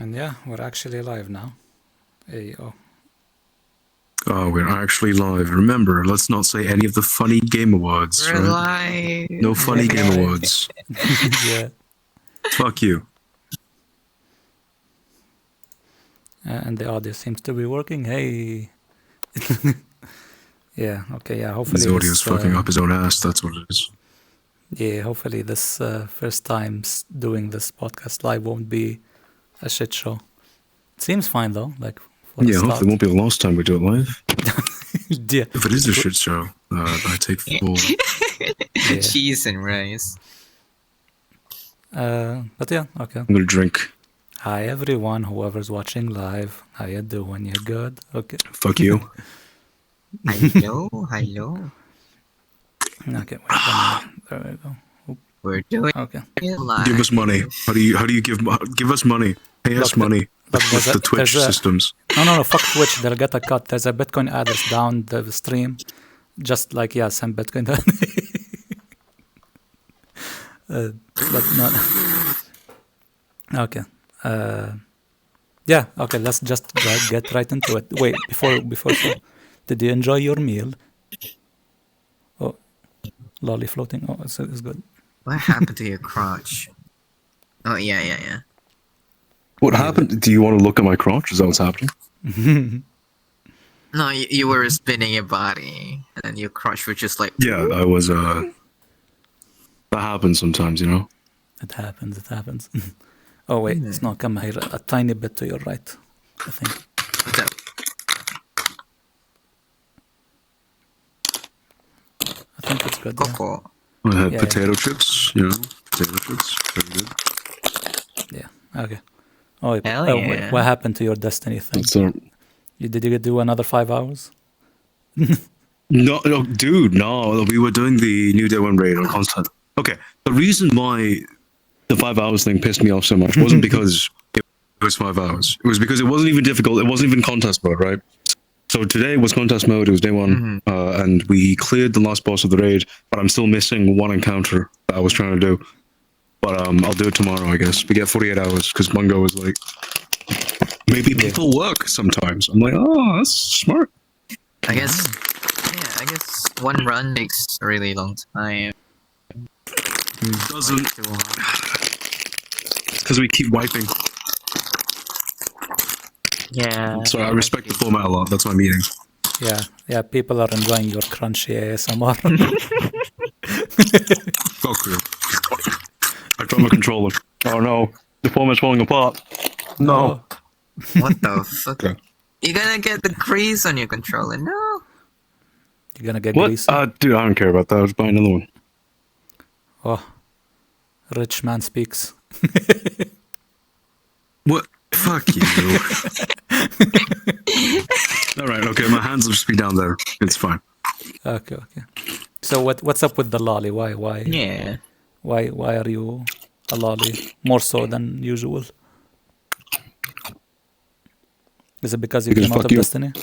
And yeah, we're actually live now. Hey, oh. Oh, we're actually live. Remember, let's not say any of the funny game awards. We're right? live. No funny We're game live. awards. Yeah. Fuck you. And the audio seems to be working. Hey. Yeah, okay, yeah. Hopefully His audio's this, fucking up his own ass, that's what it is. yeah, hopefully this first time doing this podcast live won't be a shit show. It seems fine though, like for a Yeah, start. hopefully it won't be the last time we do it live. Yeah. If it is a shit show, I take full... Yeah. Cheese and rice. But yeah, okay. I'm gonna drink. Hi everyone, whoever's watching live. How you doing? You good? Okay. Fuck you. Hello, hello. Okay, wait a minute. There we go. We're doing Okay. it live. Give us money. How do you give us money? Pay us Look, money. look, What's the Twitch there's a- systems? No, fuck Twitch. They'll get a cut. There's a Bitcoin address down the stream. Just like, yeah, send Bitcoin. But not. Okay. Yeah, okay, let's just get right into it. Wait, before so, did you enjoy your meal? Oh, lolly floating. Oh, it's good. What happened to your crotch? Oh, yeah. What happened? Do you want to look at my crotch? Is that what's happening? No, you were spinning your body, and then your crotch was just like... Yeah, I was, that happens sometimes, you know? It happens. Oh, wait, it's not come here. A tiny bit to your right, I think. What's up? I think it's good. Yeah. Coco. I had Yeah, potato chips, you know? Potato chips. Very good. Yeah. Okay. Oh, wait, Hell wait, yeah. what happened to your Destiny thing? So, Did you do another 5 hours? no, dude, no. We were doing the New Day 1 raid on constant. Okay, the reason why the 5 hours thing pissed me off so much wasn't because it was 5 hours. It was because it wasn't even difficult. It wasn't even contest mode, right? So today was contest mode. It was day one, and we cleared the last boss of the raid. But I'm still missing one encounter that I was trying to do. But I'll do it tomorrow, I guess. We get 48 hours because Mungo was like, maybe people work sometimes. I'm like, oh, that's smart. I guess one run takes a really long time. Doesn't, Too long. because we keep wiping. Yeah. Sorry, I respect the format a lot. That's my meeting. Yeah, people are enjoying your crunchy ASMR. Fuck you. I dropped my controller. Oh no, the format's falling apart. No. What the fuck? Okay. You're gonna get the crease on your controller. No. You're gonna get What? greasy. Dude, I don't care about that. I'll just buy another one. Oh, rich man speaks. What? Fuck you. Alright, okay, my hands will just be down there. It's fine. Okay. So what's up with the lolly? Why? Yeah. Why are you a lolly more so than usual? Is it because you Because came out fuck of you. Destiny?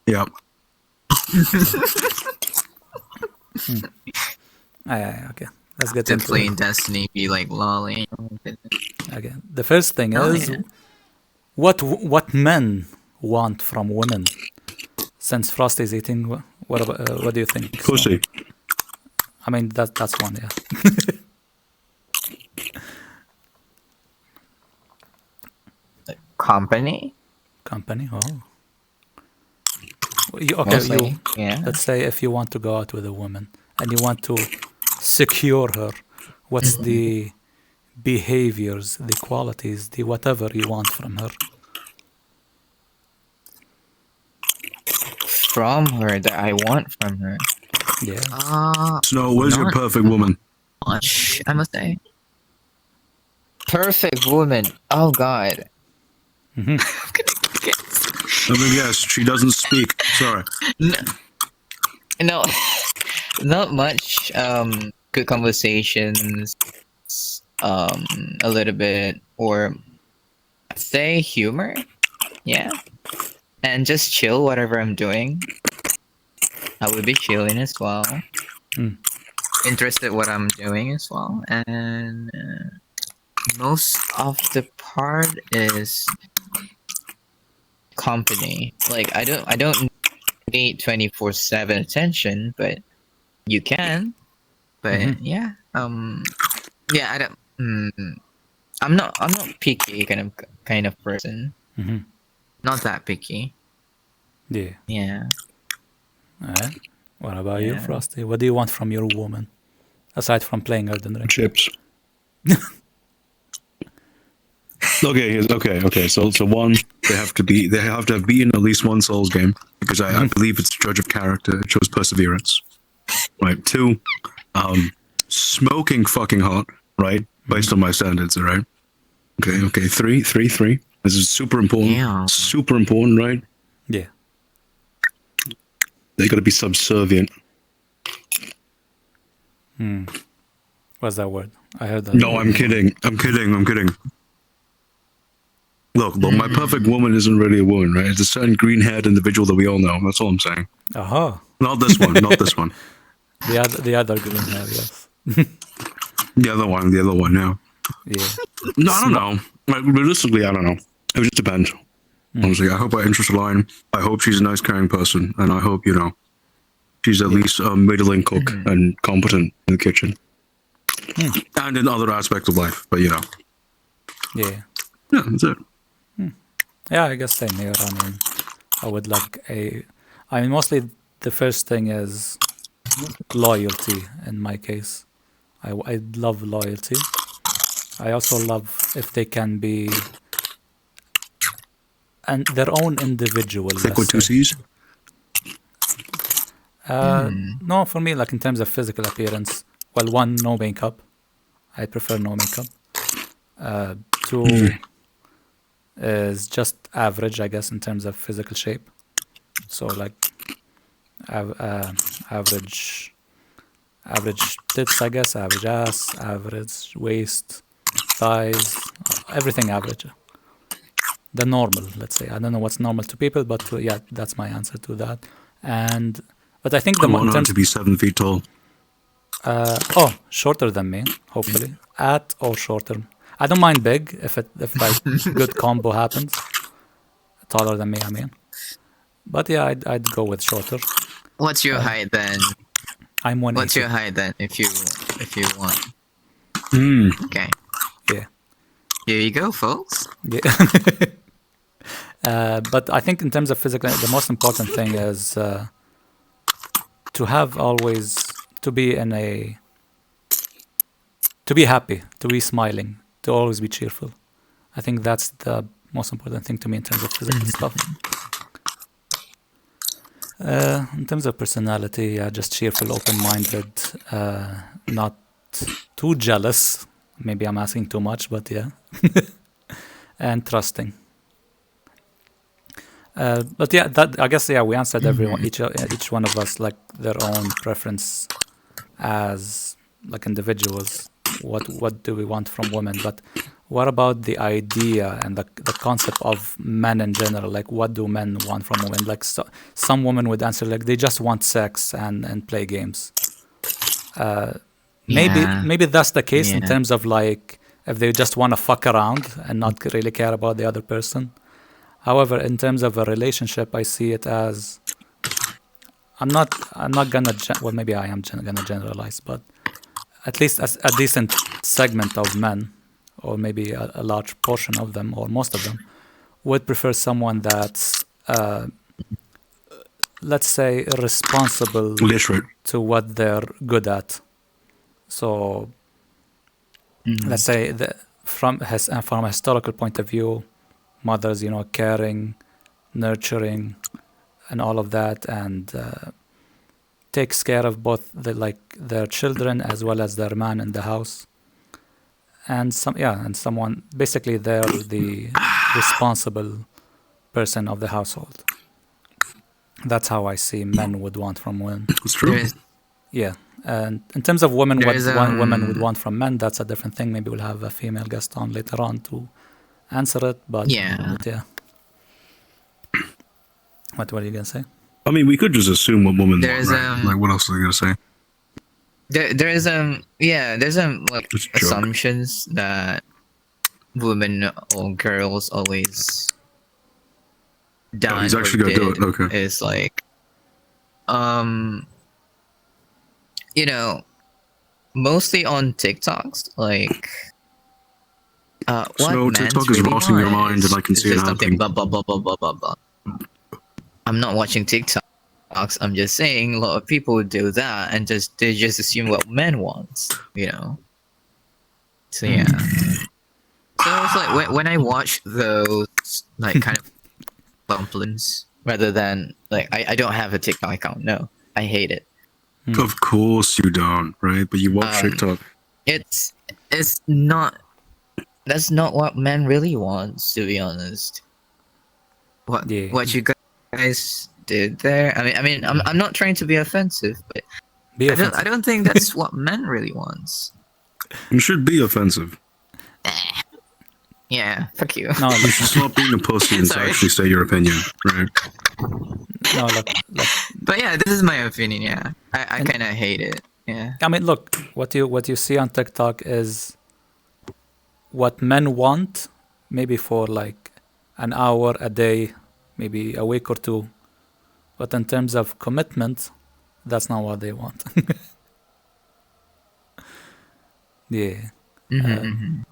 Yeah. Okay. Let's get To into play it. in Destiny, be like lolly. Okay. The first thing Oh, is yeah. what men want from women. Since Frost is eating, what do you think? So, Pussy. I mean that's one, yeah. Company? Company. Oh. Okay. Mostly, yeah. Let's say if you want to go out with a woman and you want to secure her, what's the behaviors, the qualities, the whatever you want from her? From her that I want from her. Yeah. Snow, where's your Not perfect woman? much, I must say. Perfect woman. Oh God. I mean, yes, she doesn't speak. Sorry. No, not much. Good conversations. A little bit, or I'd say humor. Yeah, and just chill whatever I'm doing. I would be chilling as well. Mm. Interested what I'm doing as well, and most of the part is company. Like I don't need 24/7 attention, but you can. But yeah, yeah, I don't. I'm not picky kind of person. Mm-hmm. Not that picky. Yeah. Yeah. All right. What about you, Yeah. Frosty? What do you want from your woman, aside from playing Elden Ring? Chips. Okay. So one, they have to have beaten at least one Souls game because I believe it's a judge of character. It shows perseverance. Right. Two, smoking fucking hot. Right, based on my standards. All right. Okay. Three. This is super important. Yeah. Super important, right? Yeah. They got to be subservient. What's that word? I heard that. No, I'm kidding. Look, my perfect woman isn't really a woman, right? It's a certain green-haired individual that we all know. That's all I'm saying. Aha. Not this one. Not this one. The other green hair, yes. The other one. Yeah. Yeah. No, I don't know. Like, realistically, I don't know. It would just depend. Honestly, I hope our interests align. I hope she's a nice, caring person, and I hope she's at least a middling cook and competent in the kitchen, and in other aspects of life. But Yeah. yeah, that's it. Yeah, I guess same here. I mean, I would like mostly the first thing is loyalty in my case. I love loyalty. I also love if they can be and their own individual. Thick with two C's. No, for me, like in terms of physical appearance, well, one, no makeup. I prefer no makeup. Two is just average, I guess, in terms of physical shape. So like average tits, I guess, average ass, average waist, thighs, everything average. The normal, let's say. I don't know what's normal to people, but yeah, that's my answer to that. But I think I want her to be 7 feet tall. shorter than me, hopefully, at or shorter. I don't mind big if like good combo happens. Taller than me, I mean. But yeah, I'd go with shorter. What's your height then? I'm 180. What's your height then? If you want. Okay. Yeah. Here you go, folks. Yeah. But I think in terms of physical, the most important thing is to have always to be happy, to be smiling, to always be cheerful. I think that's the most important thing to me in terms of physical stuff. In terms of personality, yeah, just cheerful, open-minded, not too jealous. Maybe I'm asking too much, but yeah. And trusting. But yeah, that I guess we answered everyone, each one of us, like their own preference as like individuals. What do we want from women? But what about the idea and the concept of men in general? Like, what do men want from women? Like, some women would answer like they just want sex and play games. Maybe that's the case in terms of like if they just want to fuck around and not really care about the other person. However, in terms of a relationship, I see it as I'm not gonna maybe I am gonna generalize, but at least as a decent segment of men, or maybe a large portion of them, or most of them, would prefer someone that's let's say responsible, literate to what they're good at. So let's say from a historical point of view, mothers, caring, nurturing, and all of that, and takes care of both their children as well as their man in the house. And someone basically they're the responsible person of the household. That's how I see men would want from women. It's true. Yeah. And in terms of women, women would want from men, that's a different thing. Maybe we'll have a female guest on later on to answer it. But yeah. What were you gonna say? I mean, we could just assume what women want, There's, right? Like, what else are they gonna say? There's like assumptions that women or girls always done he's actually or gonna do did it. Okay. is like, you know, mostly on TikToks, like, what So men TikTok is really rotting your want mind, and I can is see it just something happening. blah blah blah blah blah blah blah. I'm not watching TikToks. I'm just saying a lot of people do that and they just assume what men want, you know. So yeah. So it's like when I watch those like kind of dumplings, rather than like I don't have a TikTok account. No, I hate it. Of course you don't, right? But you watch TikTok. It's not. That's not what men really wants, to be honest. What Yeah. what you guys did there? I mean, I'm not trying to be offensive, but Be I offensive. don't think that's what men really wants. You should be offensive. Yeah, fuck you. No, You should stop being a pussy and Sorry. actually say your opinion, right? no, look. But yeah, this is my opinion. Yeah, I And- kind of hate it. Yeah. I mean, look. What you see on TikTok is what men want, maybe for like an hour a day, maybe a week or two. But in terms of commitment, that's not what they want. Yeah. No.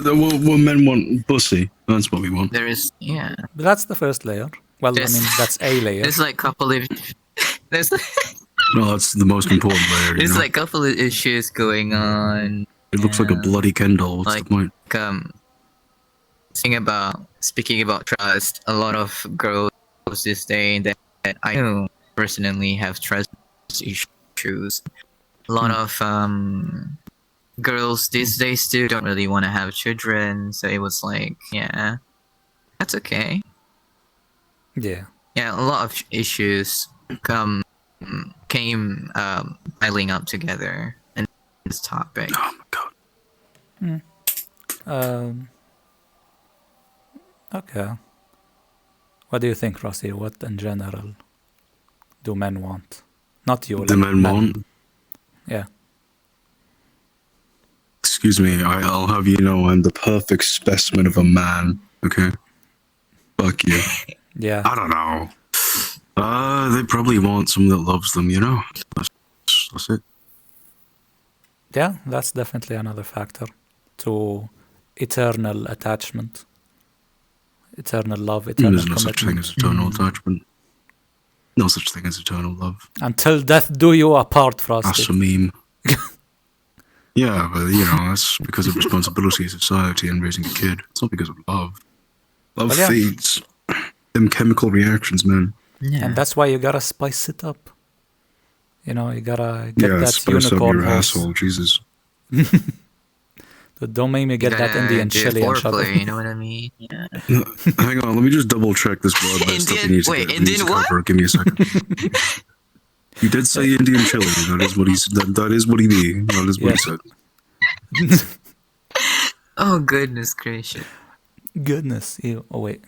What men want pussy. That's what we want. There is, yeah. But that's the first layer. Well, There's- I mean, that's a layer. There's like couple of there's No, that's the most important layer. You there's know? like couple of issues going on. It looks like a yeah. bloody Ken doll. What's Like- the point? Speaking about trust, a lot of girls this day that I know personally have trust issues. A lot of girls these days too don't really want to have children, so it was like, yeah, that's okay. Yeah. Yeah, a lot of issues came piling up together in this topic. Oh my god. Okay. What do you think, Rossi? What in general do men want? Not you. The like men want. Yeah. Excuse me. I'll have you know I'm the perfect specimen of a man. Okay. Fuck you. Yeah. I don't know. They probably want someone that loves them. You know. That's it. Yeah, that's definitely another factor to eternal attachment, eternal love, eternal There's no such thing commitment. as eternal attachment. No such thing as eternal love. Until death do you apart, That's Frosty. a meme. Yeah, but you know, that's because of responsibility, society, and raising a kid. It's not because of love. Love Well, yeah. feeds them chemical reactions, man. Yeah. And that's why you gotta spice it up. You know, you gotta get Yeah, that spice up unicorn your horse. asshole, Jesus. But don't make me You get that gotta Indian do chili and shove foreplay, it. you know what I mean? Yeah. Hang on, let me just double check this broadband stuff Indian- we need to wait, get. We need Indian to what? cover. Give me a second. He did say Indian chili. That is what he's. That is what he mean. That is what he Yeah. said. Oh goodness gracious! Goodness. Ew. Oh, wait.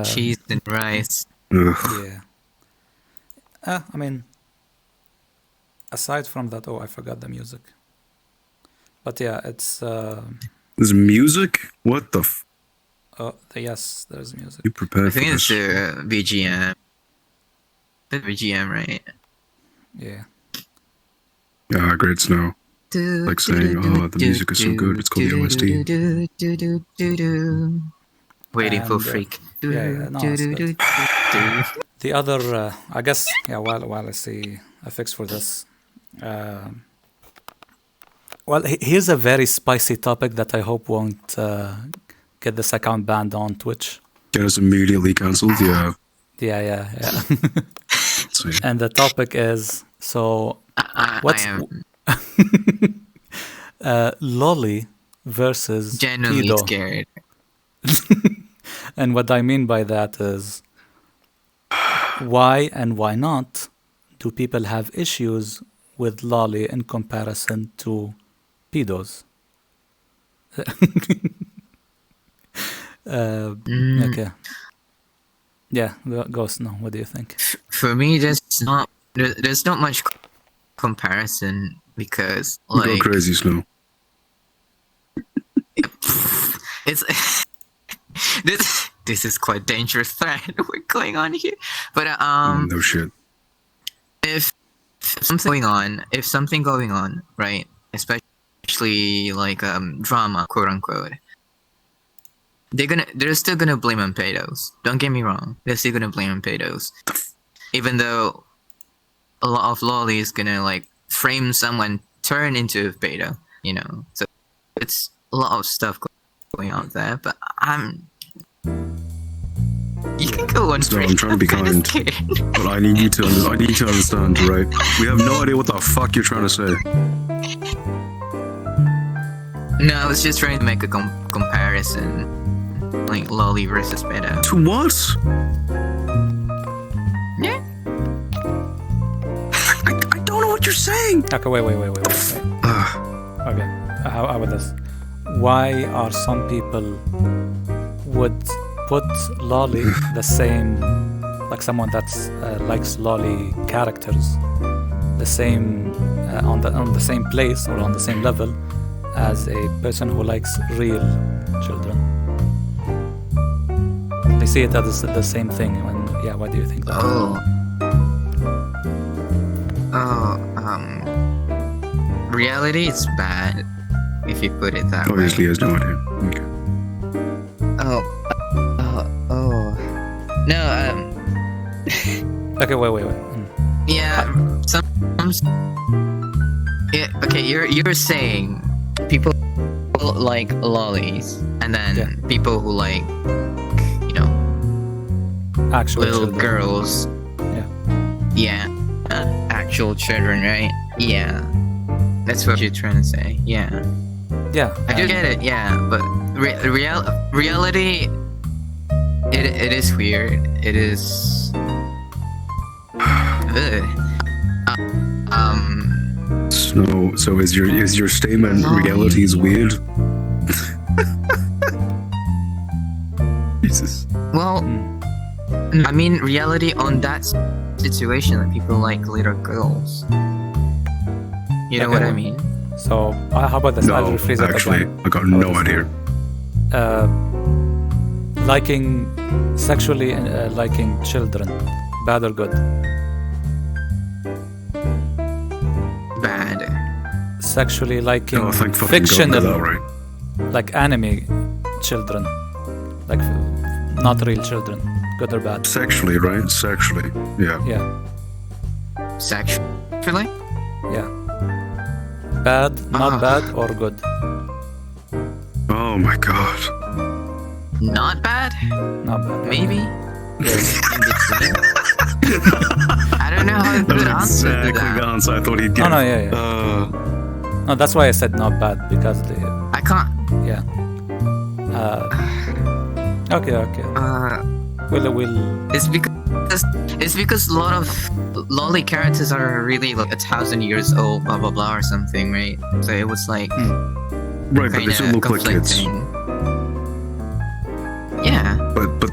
Cheese and rice. Ugh. Yeah. I mean, aside from that, I forgot the music. But yeah, it's. There's music. What the? Yes, there's music. You I prepared for think it's this? the BGM. The BGM, right? Yeah. Yeah, great snow. Like saying, "Oh, the music is so good, it's called the OST." Waiting for And, freak. yeah, no, it's good. The other, I guess, yeah. While I see a fix for this, well, here's a very spicy topic that I hope won't get this account banned on Twitch. Get us immediately cancelled. Yeah. Yeah. Let's see. And the topic is I what's am lolly versus genuinely pedo. scared. And what I mean by that is, why and why not do people have issues with lolly in comparison to pedos? Okay. Yeah, Ghost, no, what do you think? For me, there's not much comparison because Go like crazy, Snow. it's this is quite dangerous thread we're going on here. But No shit. if something going on, right? Especially like drama, quote unquote. They're still gonna blame on pedos. Don't get me wrong. They're still gonna blame on pedos. Even though a lot of lollies gonna like frame someone turn into a pedo, you know. So it's a lot of stuff going out there, but you can go on. So I'm trying to be kind, but I need you to understand, right? We have no idea what the fuck you're trying to say. No, I was just trying to make a comparison, like lolly versus pedo. To what? Yeah. I don't know what you're saying. Okay, wait. Okay, how about this? Why are some people would put lolly the same, like someone that's likes lolly characters, the same on the same place or on the same level as a person who likes real children? They see it as the same thing. Why do you think that? Reality is bad if you put it that Obviously, way. has no idea. Okay. No, Okay, wait. Yeah, yeah. Okay, you're saying people like lollies. and then Yeah. people who like, you know, Actual little children. girls. Yeah. Yeah. Actual children, right? Yeah. That's what you're trying to say. Yeah. Yeah. I do and- get it. Yeah, but reality. It is weird. It is. Ugh. So is your statement reality is weird? Jesus. Well, I mean, reality on that situation, that people like little girls. You know Okay, what I well, mean? So how about this? I'll No, rephrase that actually, again. I got How no about this? idea. Liking sexually liking children, bad or good? Bad. Sexually liking Oh, thank fucking God for fictional, that, right? like anime children, like not real children, good or bad? Sexually, right? Sexually, yeah. Yeah, Sexually? yeah. Bad, not Ah. bad, or good? Oh my God. Not bad? Not bad. Maybe? Yes. In between? I don't know how to That was good answer to exactly the that. answer I thought he'd give. Oh no, yeah. No, that's why I said not bad because I can't. yeah. Okay. We'll. It's because a lot of lolly characters are really like 1,000 years old, blah blah blah or something, right? So it was like Right, but they still look like kids. conflicting. Yeah. But the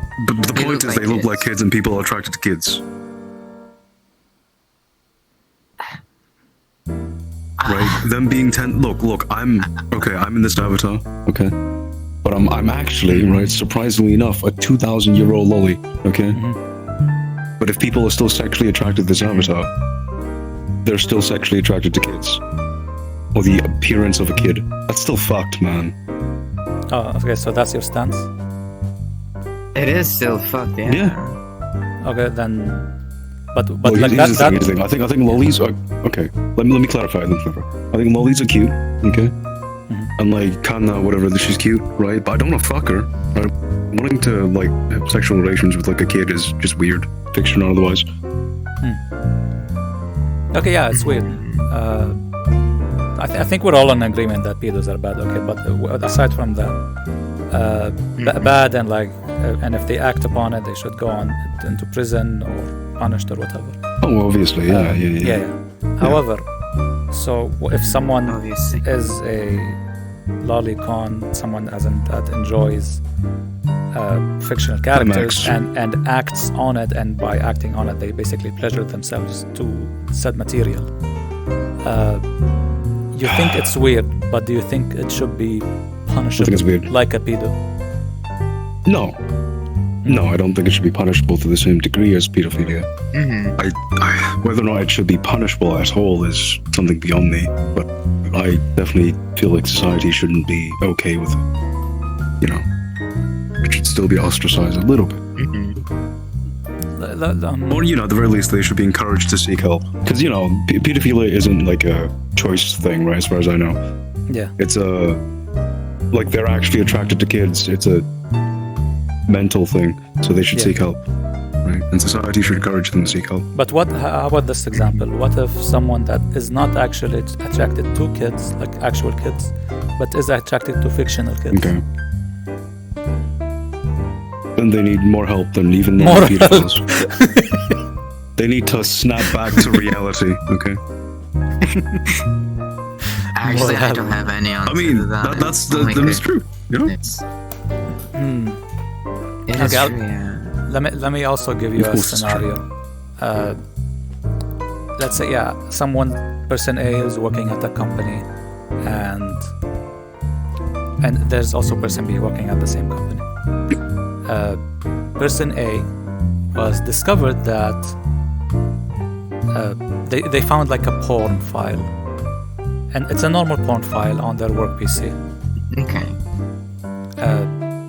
They point look is like they look kids. like kids and people are attracted to kids. Right? Them being look, I'm in this avatar, okay? But I'm actually, right, surprisingly enough, a 2,000-year-old lolly, okay? But if people are still sexually attracted to this avatar, they're still sexually attracted to kids. Or the appearance of a kid. That's still fucked, man. Oh, okay. So that's your stance. It is still fucked, yeah. Yeah. Okay, then. But Well, like here's that. the thing. I think lollies are okay. Let me clarify. I think lollies are cute, okay, and like Kanna, whatever, she's cute, right? But I don't want to fuck her. Right? Wanting to like have sexual relations with like a kid is just weird, fiction or otherwise. Okay, yeah, it's weird. I think we're all in agreement that pedos are bad. Okay, but aside from that, bad and like, and if they act upon it, they should go on into prison or punished or whatever. Oh, obviously, yeah. However, so if someone Obviously. is a lolicon, someone that enjoys fictional characters Max. and acts on it, and by acting on it, they basically pleasure themselves to said material. You think it's weird, but do you think it should be punishable it's weird. like a pedo? No, I don't think it should be punishable to the same degree as pedophilia. Mm-hmm. I whether or not it should be punishable at all is something beyond me. But I definitely feel like society shouldn't be okay with it. You know, it should still be ostracized a little bit. Mm-hmm. Or, you know, at the very least, they should be encouraged to seek help. Because, you know, pedophilia isn't like a choice thing, right? As far as I know. Yeah. It's like they're actually attracted to kids. It's a mental thing. So they should seek help, right? And society should encourage them to seek help. But how about this example? What if someone that is not actually attracted to kids, like actual kids, but is attracted to fictional kids? Okay. Then they need more help than even the More pedophiles. They need to snap back to reality, okay? Actually, More I don't have any answer I mean, to that. that's Oh my it's God. true, you know? It's, Hmm. it is Okay, true, yeah. Let me also give you Of a course it's scenario. Let's say, person A is working at a company, and there's also person B working at the same company. Person A was discovered that they found like a porn file, and it's a normal porn file on their work PC. Okay.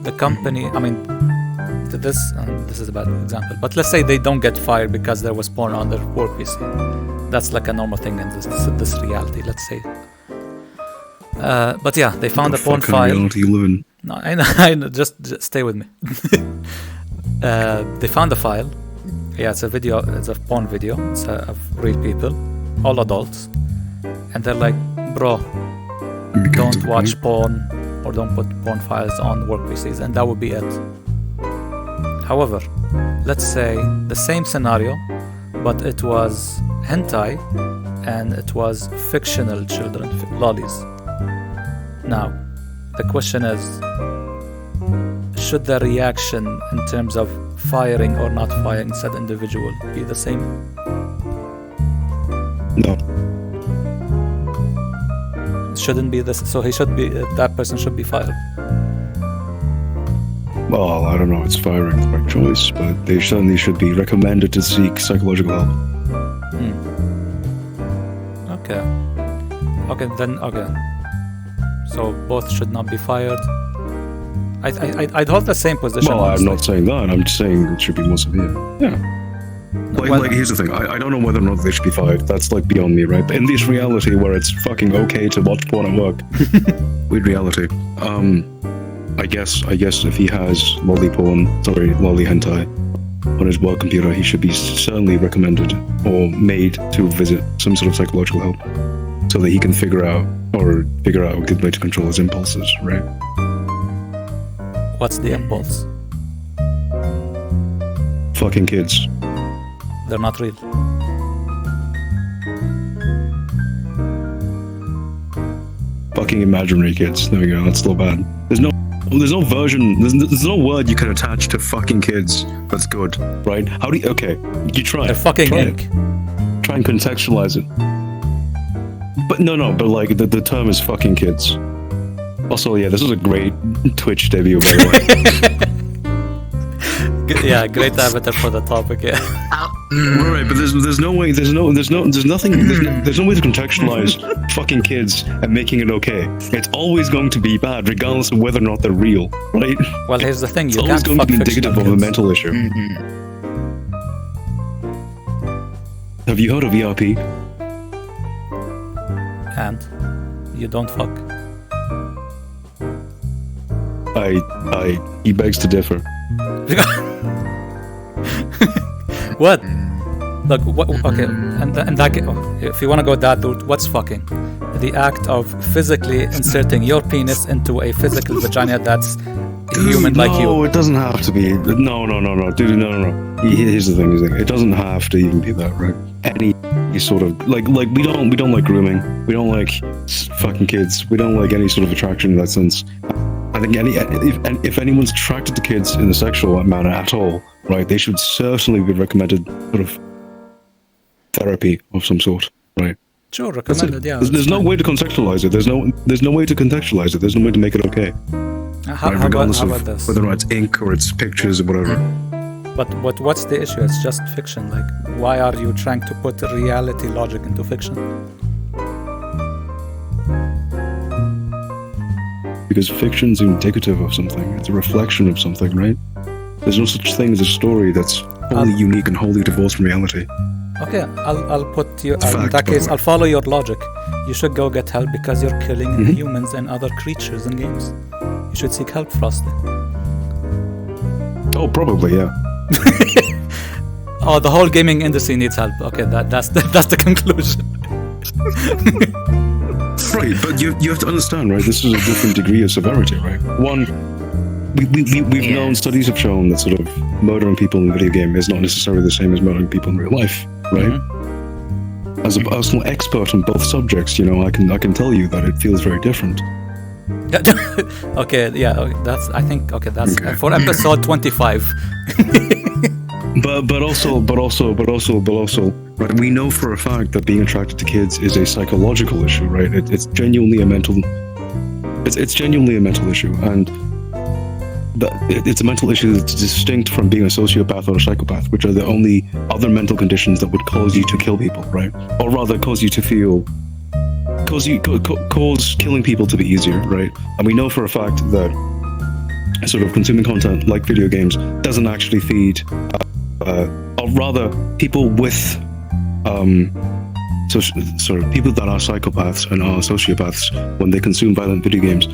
The company, I mean, this is a bad example, but let's say they don't get fired because there was porn on their work PC. That's like a normal thing in this reality, let's say. But yeah, they found a porn file. Reality you live in. No, I know, just stay with me. They found the file. Yeah, it's a video. It's a porn video. It's of real people, all adults, and they're like, "Bro, don't watch porn or don't put porn files on work PCs," and that would be it. However, let's say the same scenario, but it was hentai, and it was fictional children, lollies. Now, the question is, should the reaction in terms of firing or not firing said individual be the same? No. It shouldn't be this. So that person should be fired. Well, I don't know. It's firing the right choice, but they certainly should be recommended to seek psychological help. Okay. Okay. So both should not be fired. I'd hold the same position. Well, honestly. I'm not saying that. I'm just saying it should be more severe. Yeah. Like here's the thing. I don't know whether or not they should be fired. That's like beyond me, right? But in this reality where it's fucking okay to watch porn at work, weird reality. I guess if he has lolly hentai on his work computer, he should be certainly recommended or made to visit some sort of psychological help, so that he can figure out a good way to control his impulses, right? What's the impulse? Fucking kids. They're not real. Fucking imaginary kids. There we go. That's still bad. There's no version. There's no word you can attach to fucking kids that's good, right? How do you? Okay, you try. They're fucking try ink. Try and contextualize it. But no. But like the term is fucking kids. Also, yeah, this was a great Twitch debut, by the way. Yeah, great avatar for the topic. Yeah. Right, but there's no way, there's no way to contextualize fucking kids and making it okay. It's always going to be bad, regardless of whether or not they're real, right? Well, here's the thing: It's you always can't going to fuck be indicative fictional of a kids. mental issue. Have you heard of ERP? And you don't fuck. He begs to differ. What? Look, what? Okay, and that. If you want to go that route, what's fucking? The act of physically inserting your penis into a physical vagina that's human like you. No, it doesn't have to be. No, dude, no. Here's the thing. It doesn't have to even be that, right? Any sort of like we don't like grooming. We don't like fucking kids. We don't like any sort of attraction in that sense. I think if anyone's attracted to kids in a sexual manner at all, right, they should certainly be recommended sort of therapy of some sort, right? Sure, That's it. recommended. Yeah, There's no fine. way to contextualize it. There's no way to contextualize it. There's no way to make it okay. How, Right? how Regardless about of this? whether or not it's ink or it's pictures or whatever. But what's the issue? It's just fiction. Like, why are you trying to put reality logic into fiction? Because fiction's indicative of something. It's a reflection of something, right? There's no such thing as a story that's wholly unique and wholly divorced from reality. Okay, I'll put you. It's a In fact, that by the case, way. I'll follow your logic. You should go get help because you're killing humans and other creatures in games. You should seek help, Frosty. Oh, probably, yeah. Oh, the whole gaming industry needs help. Okay, that's the conclusion. Right, but you have to understand, right? This is a different degree of severity, right? One, we've known, studies have shown that sort of murdering people in a video game is not necessarily the same as murdering people in real life, right? As a personal expert on both subjects, you know, I can tell you that it feels very different. Okay, yeah, that's. I think. Okay, that's Okay. for episode 25. But also, right? We know for a fact that being attracted to kids is a psychological issue, right? It's genuinely a mental. It's genuinely a mental issue, and it's a mental issue that's distinct from being a sociopath or a psychopath, which are the only other mental conditions that would cause you to kill people, right? Or rather, cause you to feel. Cause killing people to be easier, right? And we know for a fact that sort of consuming content like video games doesn't actually feed, or rather, people with, people that are psychopaths and are sociopaths, when they consume violent video games,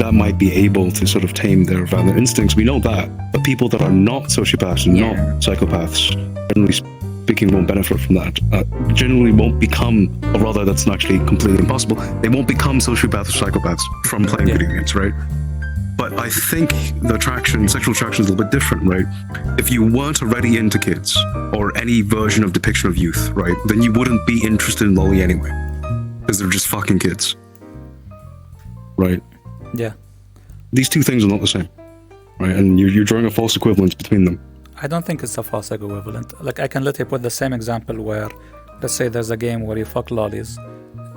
that might be able to sort of tame their violent instincts. We know that, but people that are not sociopaths and not psychopaths, generally speaking, won't benefit from that. Generally won't become, or rather, that's actually completely impossible. They won't become sociopaths or psychopaths from playing video games, right? But I think sexual attraction is a little bit different, right? If you weren't already into kids or any version of depiction of youth, right, then you wouldn't be interested in lolly anyway, because they're just fucking kids, right? Yeah, These two things are not the same, right? And you're drawing a false equivalence between them. I don't think it's a false equivalent. Like, I can literally put the same example where, let's say, there's a game where you fuck lollies,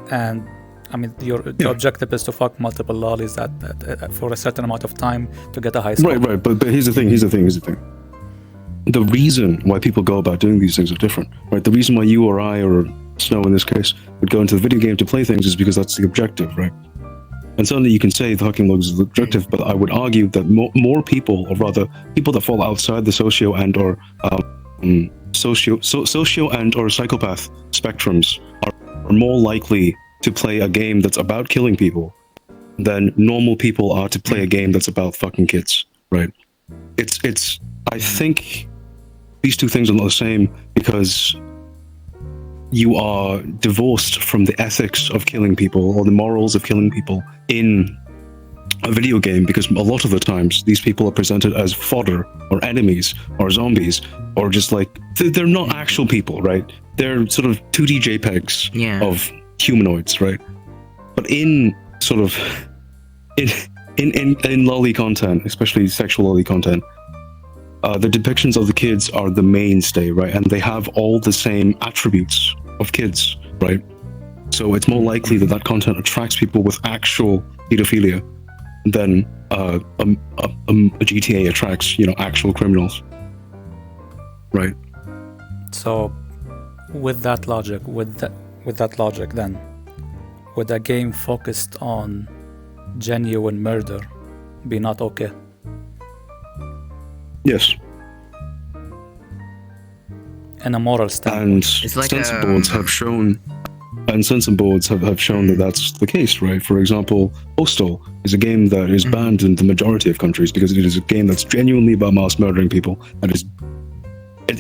and I mean, the objective is to fuck multiple lollies at for a certain amount of time to get a high score. Right. But here's the thing. The reason why people go about doing these things are different, right? The reason why you or I or Snow in this case would go into the video game to play things is because that's the objective, right? And certainly you can say the fucking logs is the objective, but I would argue that more people, or rather people that fall outside the socio and or psychopath spectrums are more likely to play a game that's about killing people than normal people are to play a game that's about fucking kids, right? I think these two things are not the same because you are divorced from the ethics of killing people or the morals of killing people in a video game, because a lot of the times these people are presented as fodder or enemies or zombies or just like they're not actual people, right? They're sort of 2D JPEGs of humanoids, right? But in sort of in lolly content, especially sexual lolly content, the depictions of the kids are the mainstay, right? And they have all the same attributes of kids, right? So it's more likely that content attracts people with actual pedophilia than a GTA attracts, actual criminals, right? So, with that logic, then, would a game focused on genuine murder be not okay? Yes. In a moral standpoint. And It's like censor boards have shown, have shown that that's the case, right? For example, Postal is a game that is banned in the majority of countries because it is a game that's genuinely about mass murdering people, and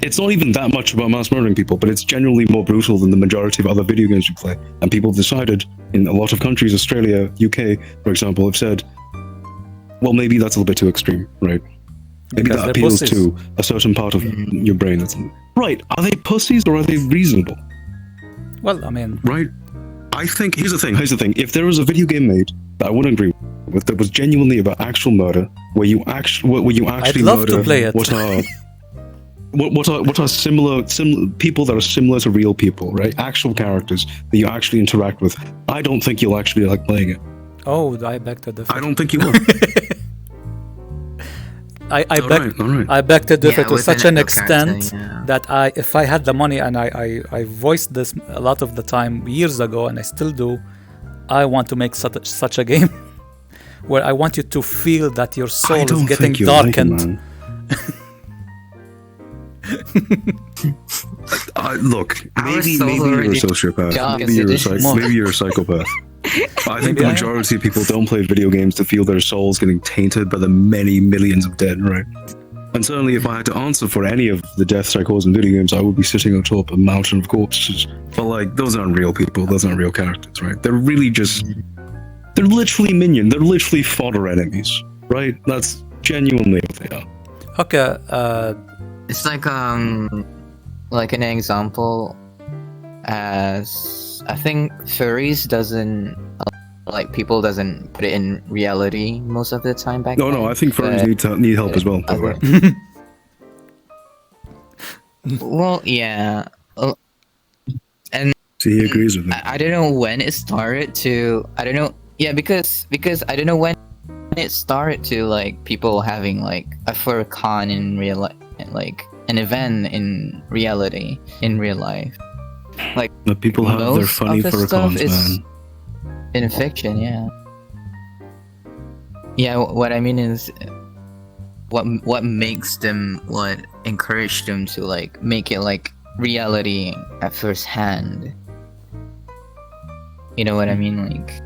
it's not even that much about mass murdering people, but it's generally more brutal than the majority of other video games you play. And people have decided in a lot of countries, Australia, UK, for example, have said, well, maybe that's a little bit too extreme, right? Maybe Because that they're appeals pussies. to a certain part of your brain. That's right. Are they pussies or are they reasonable? Well, I mean, Right. I think here's the thing. If there was a video game made that I wouldn't agree with, that was genuinely about actual murder, where you actually I'd love murder to play it. what are what are similar people that are similar to real people, right? Actual characters that you actually interact with. I don't think you'll actually like playing it. Oh, I beg to differ. I don't think you will. I beg to differ to such an extent that if I had the money, and I voiced this a lot of the time years ago, and I still do, I want to make such a game where I want you to feel that your soul is getting darkened. Look, maybe you're a sociopath. Maybe you're a psychopath. I think the majority of people don't play video games to feel their souls getting tainted by the many millions of dead, right? And certainly if I had to answer for any of the deaths I cause in video games, I would be sitting on top of a mountain of corpses. But like, those aren't real people, those aren't real characters, right? They're really just, they're literally they're literally fodder enemies, right? That's genuinely what they are. Okay, it's like an example, as I think furries doesn't people doesn't put it in reality most of the time back then. No, I think furries need help as well, by the way. Well, yeah. And so he agrees with me. I don't know when it started to. I don't know. Yeah, because I don't know when it started to like people having like a fur con in real life, like an event in reality, in real life. Like the people have their funny fur cons, man. In fiction, yeah. Yeah, what I mean is, what makes them, what encouraged them to like make it like reality at first hand. You know what I mean? Like,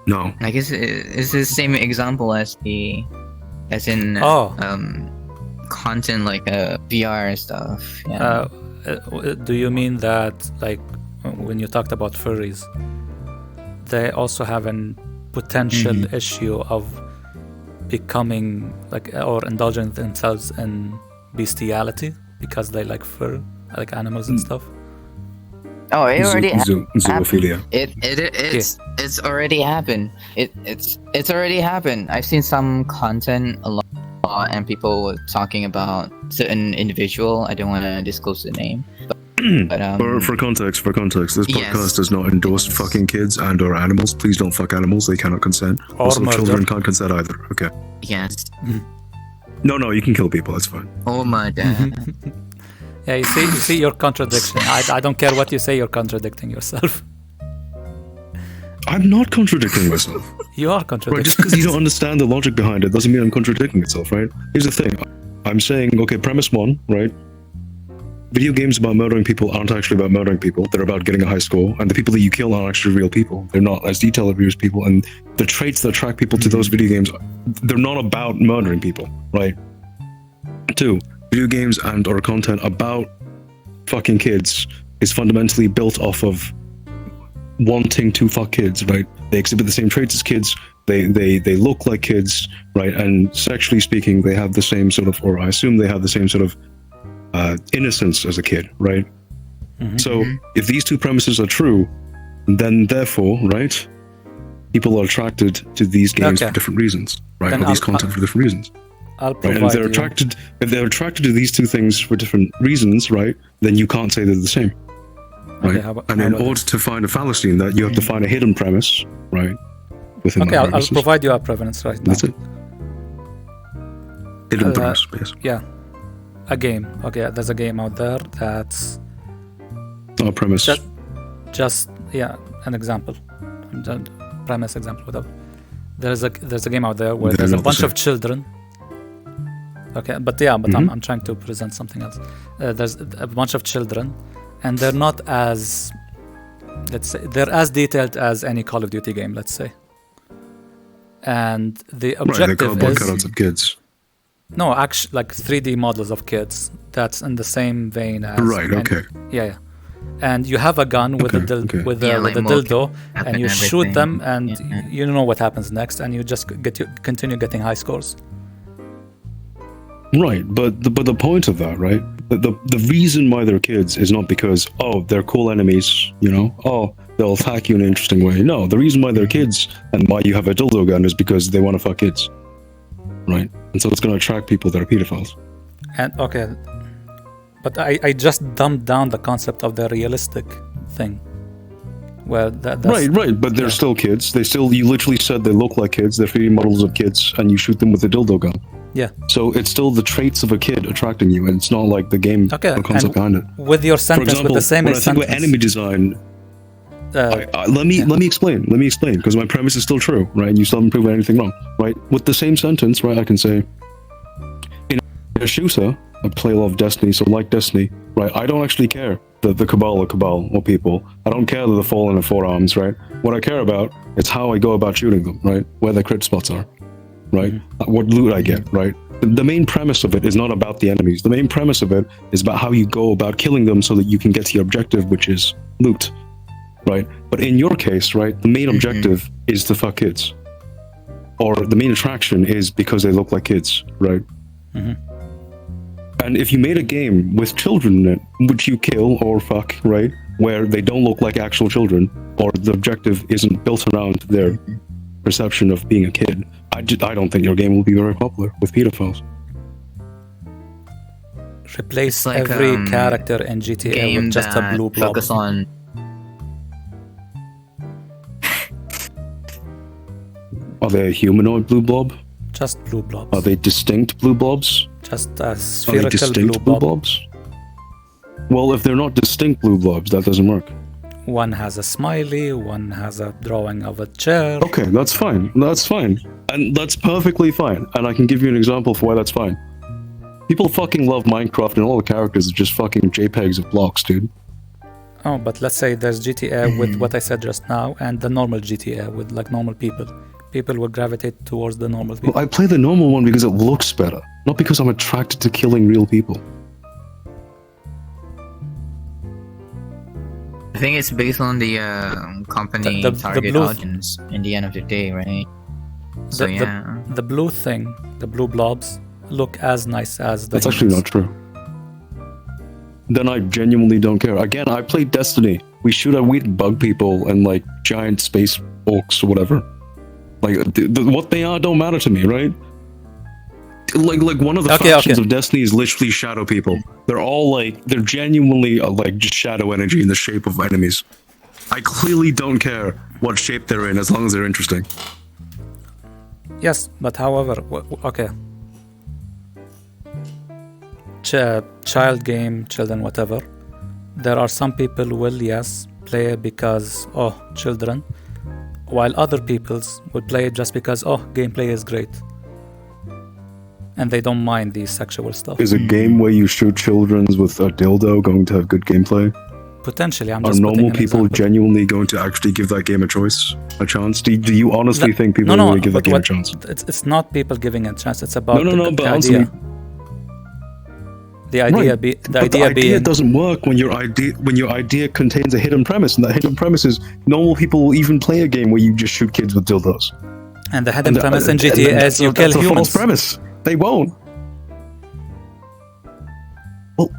no. I guess it's the same example as content like VR stuff. Yeah. Do you mean that like when you talked about furries, they also have an potential issue of becoming like or indulging themselves in bestiality because they like fur, like animals and stuff? Oh, it already zoophilia. It's already happened. It's already happened. I've seen some content a lot, and people were talking about certain individual. I don't want to disclose the name. But, for context, this podcast does not endorse fucking kids and or animals. Please don't fuck animals; they cannot consent. Or also, murder. Children can't consent either. Okay. Yes. No, you can kill people. That's fine. Oh my god. Yeah, you see your contradiction. I don't care what you say. You're contradicting yourself. I'm not contradicting myself. You are contradicting. Right, just because you don't understand the logic behind it doesn't mean I'm contradicting myself, right? Here's the thing. I'm saying, okay, premise one, right? Video games about murdering people aren't actually about murdering people. They're about getting a high score, and the people that you kill aren't actually real people. They're not as detailed as people, and the traits that attract people to those video games, they're not about murdering people, right? Two, video games and or content about fucking kids is fundamentally built off of wanting to fuck kids, right? They exhibit the same traits as kids. They look like kids, right? And sexually speaking, they have the same sort of, or I assume they have the same sort of innocence as a kid, right? So if these two premises are true, then therefore, right, people are attracted to these games for different reasons, right? Or these content for different reasons. Right? And if they're attracted to these two things for different reasons, right, then you can't say they're the same. Right? Okay, in order to find a fallacy in that, you have to find a hidden premise, right? Within I'll provide you a preference right now. That's it. Hidden premise, yes. Yeah. A game. Okay, there's a game out there that's... a premise. Just an example. Premise example, whatever. There's a game out there where there's a bunch of children. Okay, but I'm trying to present something else. There's a bunch of children, and they're not as, let's say, they're as detailed as any Call of Duty game, let's say. And the objective is cutouts of kids. No, actually, like 3D models of kids. That's in the same vein as. Right. Okay. Yeah. And you have a gun with a dildo, and you shoot them, and you don't know what happens next, and you just continue getting high scores. Right, but the point of that, right? The reason why they're kids is not because they're cool enemies, they'll attack you in an interesting way. No, the reason why they're kids and why you have a dildo gun is because they want to fuck kids, right? And so it's going to attract people that are pedophiles. And okay, But I just dumbed down the concept of the realistic thing. Well, that's Right, but they're still kids. You literally said they look like kids. They're 3D models of kids, and you shoot them with a dildo gun. Yeah. So it's still the traits of a kid attracting you, and it's not like the game Okay, the concept behind it. with your For sentence, example, with the same when I think sentence. about enemy design, let me explain, because my premise is still true, right? And you still haven't proven anything wrong, right? With the same sentence, right, I can say, in a shooter, I play a lot of Destiny, so like Destiny, right, I don't actually care that the Cabal or people. I don't care that they're falling in forearms, right? What I care about is how I go about shooting them, right? Where the crit spots are, right? What loot I get, right? The main premise of it is not about the enemies. The main premise of it is about how you go about killing them so that you can get to your objective, which is loot, right? But in your case, right, the main objective is to fuck kids. Or the main attraction is because they look like kids, right? And if you made a game with children in it, which you kill or fuck, right, where they don't look like actual children, or the objective isn't built around their perception of being a kid, I don't think your game will be very popular with pedophiles. Replace like, every character in GTA Game with just a that blue blob. focus on Are they a humanoid blue blob? Just blue blobs. Are they distinct blue blobs? Just a Are they spherical distinct blue blue blob. blobs? Well, if they're not distinct blue blobs, that doesn't work. One has a smiley, one has a drawing of a chair. Okay, that's fine. That's fine. And that's perfectly fine. And I can give you an example for why that's fine. People fucking love Minecraft and all the characters are just fucking JPEGs of blocks, dude. Oh, but let's say there's GTA with what I said just now, and the normal GTA with like normal people. People will gravitate towards the normal people. Well, I play the normal one because it looks better, not because I'm attracted to killing real people. I think it's based on the company The target blue audience in the end of the day, right? So yeah. The blue thing, the blue blobs, look as nice as the That's actually not true. Then I genuinely don't care. Again, I played Destiny. We'd bug people and like giant space orcs or whatever. Like what they are don't matter to me, right? Like one of the factions of Destiny is literally shadow people. They're all they're genuinely like just shadow energy in the shape of enemies. I clearly don't care what shape they're in as long as they're interesting. Yes, but however, okay. Child game, children, whatever. There are some people who will, yes, play because, children. While other peoples would play it just because, gameplay is great. And they don't mind the sexual stuff. Is a game where you shoot children with a dildo going to have good gameplay? Potentially, I'm Are just normal putting an people example. genuinely going to actually give that game a chance? Do you honestly think people No, will give that game a chance? It's not people giving a chance. It's about No, the but idea. honestly, The idea, the idea being doesn't work when your idea contains a hidden premise, and that hidden premise is normal people will even play a game where you just shoot kids with dildos. and the hidden premise in GTA is you kill that's a humans. false premise. They won't. Well,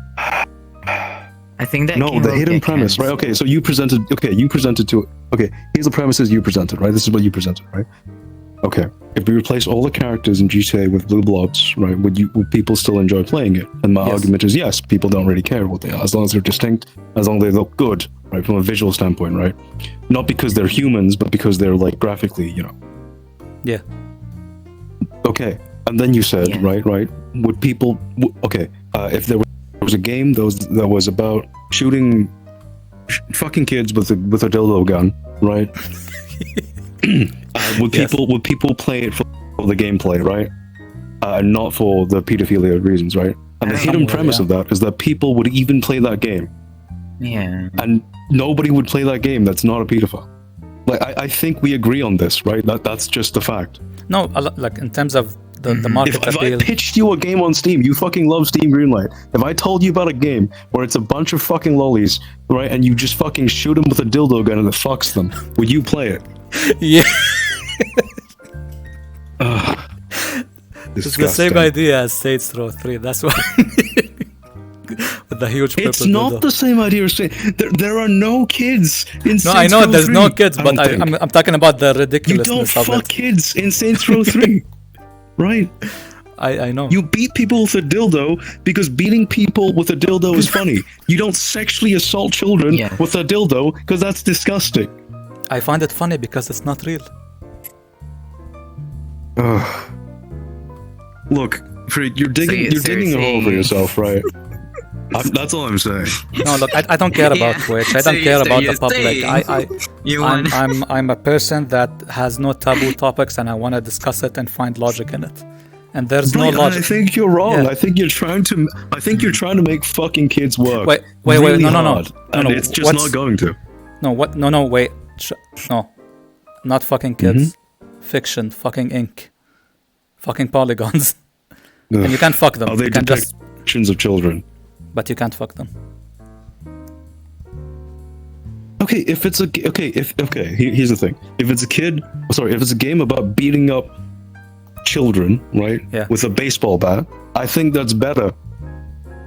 I think that no, game the will hidden get premise, right? cancelled. Okay, so you presented here's the premises you presented, right? This is what you presented, right? Okay, if we replace all the characters in GTA with blue blobs, right, would people still enjoy playing it? And my argument is yes, people don't really care what they are, as long as they're distinct, as long as they look good, right, from a visual standpoint, right? Not because they're humans, but because they're like graphically, Yeah. Okay, and then you said, right, would people, if there was a game that was about shooting fucking kids with a dildo gun, right? Would people play it for the gameplay, right? Not for the pedophilia reasons, right? And the hidden premise of that is that people would even play that game. Yeah. And nobody would play that game that's not a pedophile. Like, I think we agree on this, right? That's just a fact. No, like in terms of the market If I appeal. pitched you a game on Steam, you fucking love Steam Greenlight. If I told you about a game where it's a bunch of fucking lollies, right, and you just fucking shoot them with a dildo gun and it fucks them, would you play it? Yeah. It's the same idea as Saints Row 3. That's why. With the huge purple It's not dildo. the same idea as saying there are no kids in Saints No, I know Row there's 3, no kids, but don't think. I'm talking about the You don't ridiculousness of fuck it. kids in Saints Row 3, right? I know. You beat people with a dildo because beating people with a dildo is funny. You don't sexually assault children Yeah. with a dildo because that's disgusting. I find it funny because it's not real. Ugh. Look, you're digging a hole for seriously. yourself, right? That's all I'm saying. No, look, I don't care about Yeah. Twitch. I don't So care you're about the saying public. You want? I'm a person that has no taboo topics, and I want to discuss it and find logic in it. And there's no Right, logic. I think you're wrong. Yeah. I think you're trying to make fucking kids work. Wait, really no, hard, and no. it's just What's- not going to. No, what? No, wait. No, not fucking kids. Fiction, fucking ink, fucking polygons, and you can't fuck them. Are they You can just, depictions of children? but you can't fuck them. Okay, if it's here's the thing. If it's a game about beating up children, right? Yeah. With a baseball bat, I think that's better.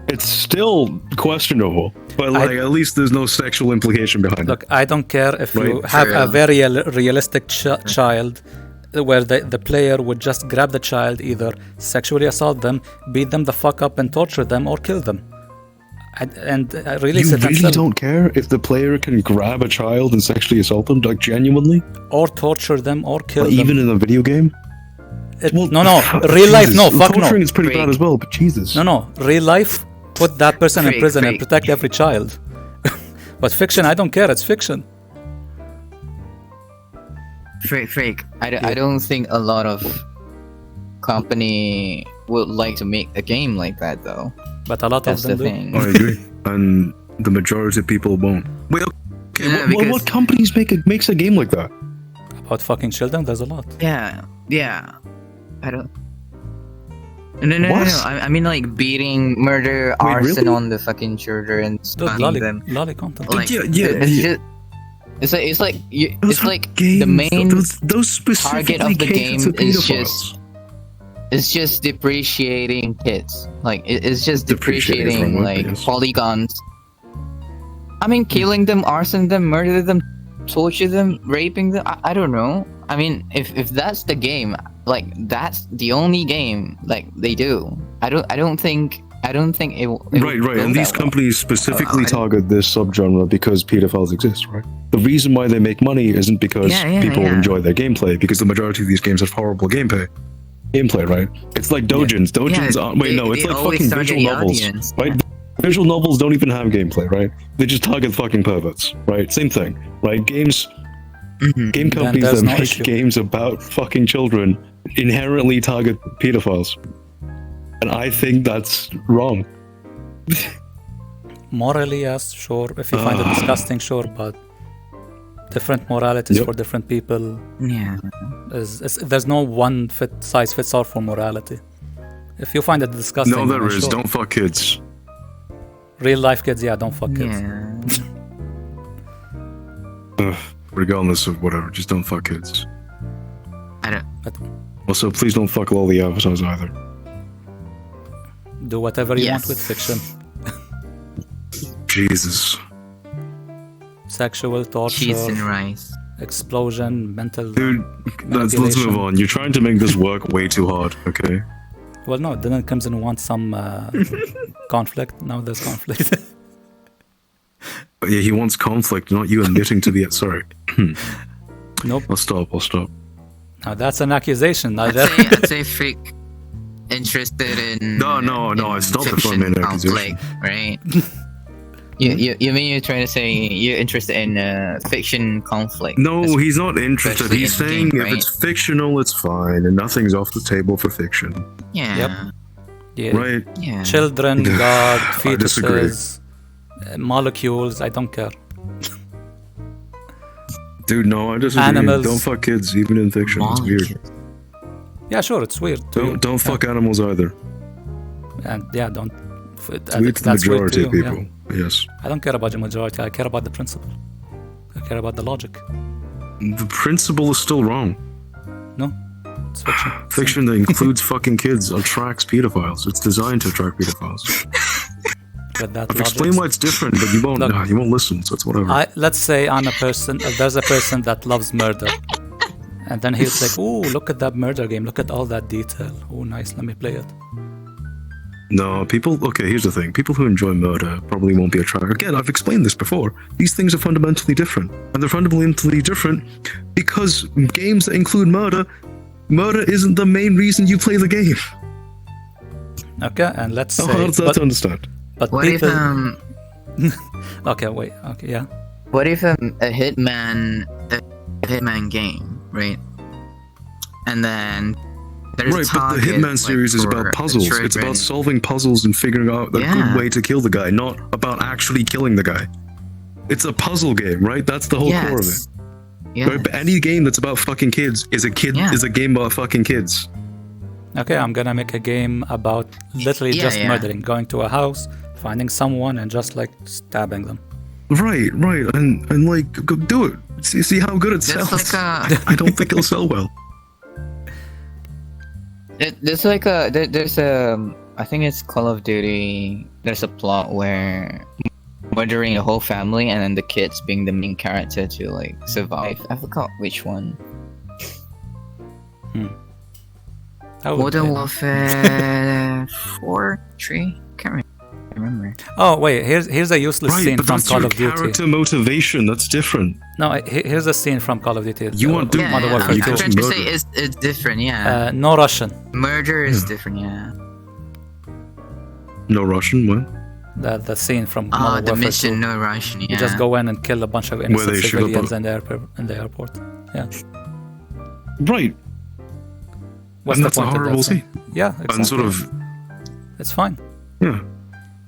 It's still questionable, but like at least there's no sexual implication behind it. Look, I don't care if you Right. have a True. very realistic child where the player would just grab the child, either sexually assault them, beat them the fuck up, and torture them, or kill them. And release You it and really sell don't care if the player can grab a child and sexually assault them, like genuinely, or torture them, or kill or them. even in a video game? No, real life, no, fuck no. Torturing is pretty Freak. bad as well, but Jesus. No, real life, put that person in Freak, prison and freak. protect every child. But fiction, I don't care, it's fiction. Freak. I don't think a lot of company would like to make a game like that though. But a lot That's of the them do. I thing. agree, and the majority of people won't. Wait, okay, Yeah, what because- companies makes a game like that? About fucking children, there's a lot. Yeah. I don't. No. What? I mean, like beating, murder, Wait, arson really? on the fucking children, Dude, stunning them. lolly content. Like, It's like Those it's are like games, the main those specifically target of the cater game to is pedophiles. just depreciating kids. Like it's just Depreciating is depreciating wrong word, like yes. polygons. I mean, killing them, arson them, murder them, torture them, raping them. I don't know. I mean, if that's the game, like that's the only game like they do. I don't think it will. Right, and these companies specifically target this subgenre because pedophiles exist, right? The reason why they make money isn't because people enjoy their gameplay, because the majority of these games have horrible gameplay, right? It's like dojins. Dojins aren't. Wait, no, it's like fucking visual novels, right? Visual novels don't even have gameplay, right? They just target fucking perverts, right? Same thing, right? Game companies there's that no make issue. games about fucking children inherently target pedophiles. And I think that's wrong. Morally, yes, sure. If you find it disgusting, sure, but different moralities Yep. for different people. Yeah. There's no one size fits all for morality. If you find it disgusting, No, there then is. sure. Don't fuck kids. Real life kids, yeah, don't fuck kids. Yeah. Regardless of whatever, just don't fuck kids. I don't. Also, please don't fuck lolly avatars either. Do whatever you want Yes. with fiction. Jesus. Sexual Cheese and torture, rice. explosion, mental. Dude, let's move Manipulation. on. You're trying to make this work way too hard, okay? Well, no, then it comes and wants some conflict. Now there's conflict. But yeah, he wants conflict, not you admitting to the... Sorry. Nope. I'll stop. Now that's an accusation. Now I'd say freak interested in. No, I stopped before I made an accusation. conflict, right? You mean you're trying to say you're interested in fiction conflict? No, he's not interested. Especially He's in saying game, if right? it's fictional, it's fine, and nothing's off the table for fiction. Yeah. Yep. Yeah. Right? Yeah. Children, God, I disagree. fetuses, molecules. I don't care. Dude, no, I disagree. Animals. Don't fuck kids, even in fiction. It's weird. Yeah, sure, it's weird. to you. Don't fuck animals either. And yeah, don't. It's weird to the that's weird majority to of you, people. yeah. Yes. I don't care about the majority. I care about the principle. I care about the logic. The principle is still wrong. No, it's fiction. Fiction that includes fucking kids attracts pedophiles. It's designed to attract pedophiles. With that I've logic. explained why it's different, but you won't. Look. You won't listen. So it's whatever. Let's say I'm a person. There's a person that loves murder, And then he's like, "Ooh, look at that murder game! Look at all that detail! Oh, nice. Let me play it." No, people. Okay, here's the thing. People who enjoy murder probably won't be attracted. Again, I've explained this before. These things are fundamentally different, and they're fundamentally different because games that include murder isn't the main reason you play the game. Okay, and let's say, How hard is that to understand? but What if people. Okay, wait. Okay, yeah. what if a hitman game, right? And then there's a Right, but the target, Hitman series is for about a puzzles. It's children. about solving puzzles and figuring out a Yeah. good way to kill the guy, not about actually killing the guy. It's a puzzle game, right? That's the whole core of it. Yes. Yeah. Right? But any game that's about fucking kids is a game about fucking kids. Okay, I'm gonna make a game about literally Yeah, just yeah. murdering, going to a house, finding someone, and just like stabbing them. Right, and like go do it. See how good it That's sells. like a I don't think it'll sell well. There's like there's a I think it's Call of Duty. There's a plot where murdering a whole family and then the kids being the main character to like survive. I forgot which one. That would Modern be- Warfare 4, 3. Can't remember. Oh wait, here's a useless Right, scene but from that's Call your of Duty. character motivation. That's different. No, here's a scene from Call of Duty. You want to- Yeah, Modern yeah, Warfare I'm 2. trying to say Murder. it's different. Yeah, No Russian. murder is different. Yeah. No Russian, what? The scene from Oh, Modern the Warfare mission, 2. no Russian. Yeah. You just go in and kill a bunch of Where innocent they shoot up civilians in the airport. Yeah. Right. What's And the that's a point of horrible that scene? scene. Yeah, exactly. And sort of It's fine. yeah.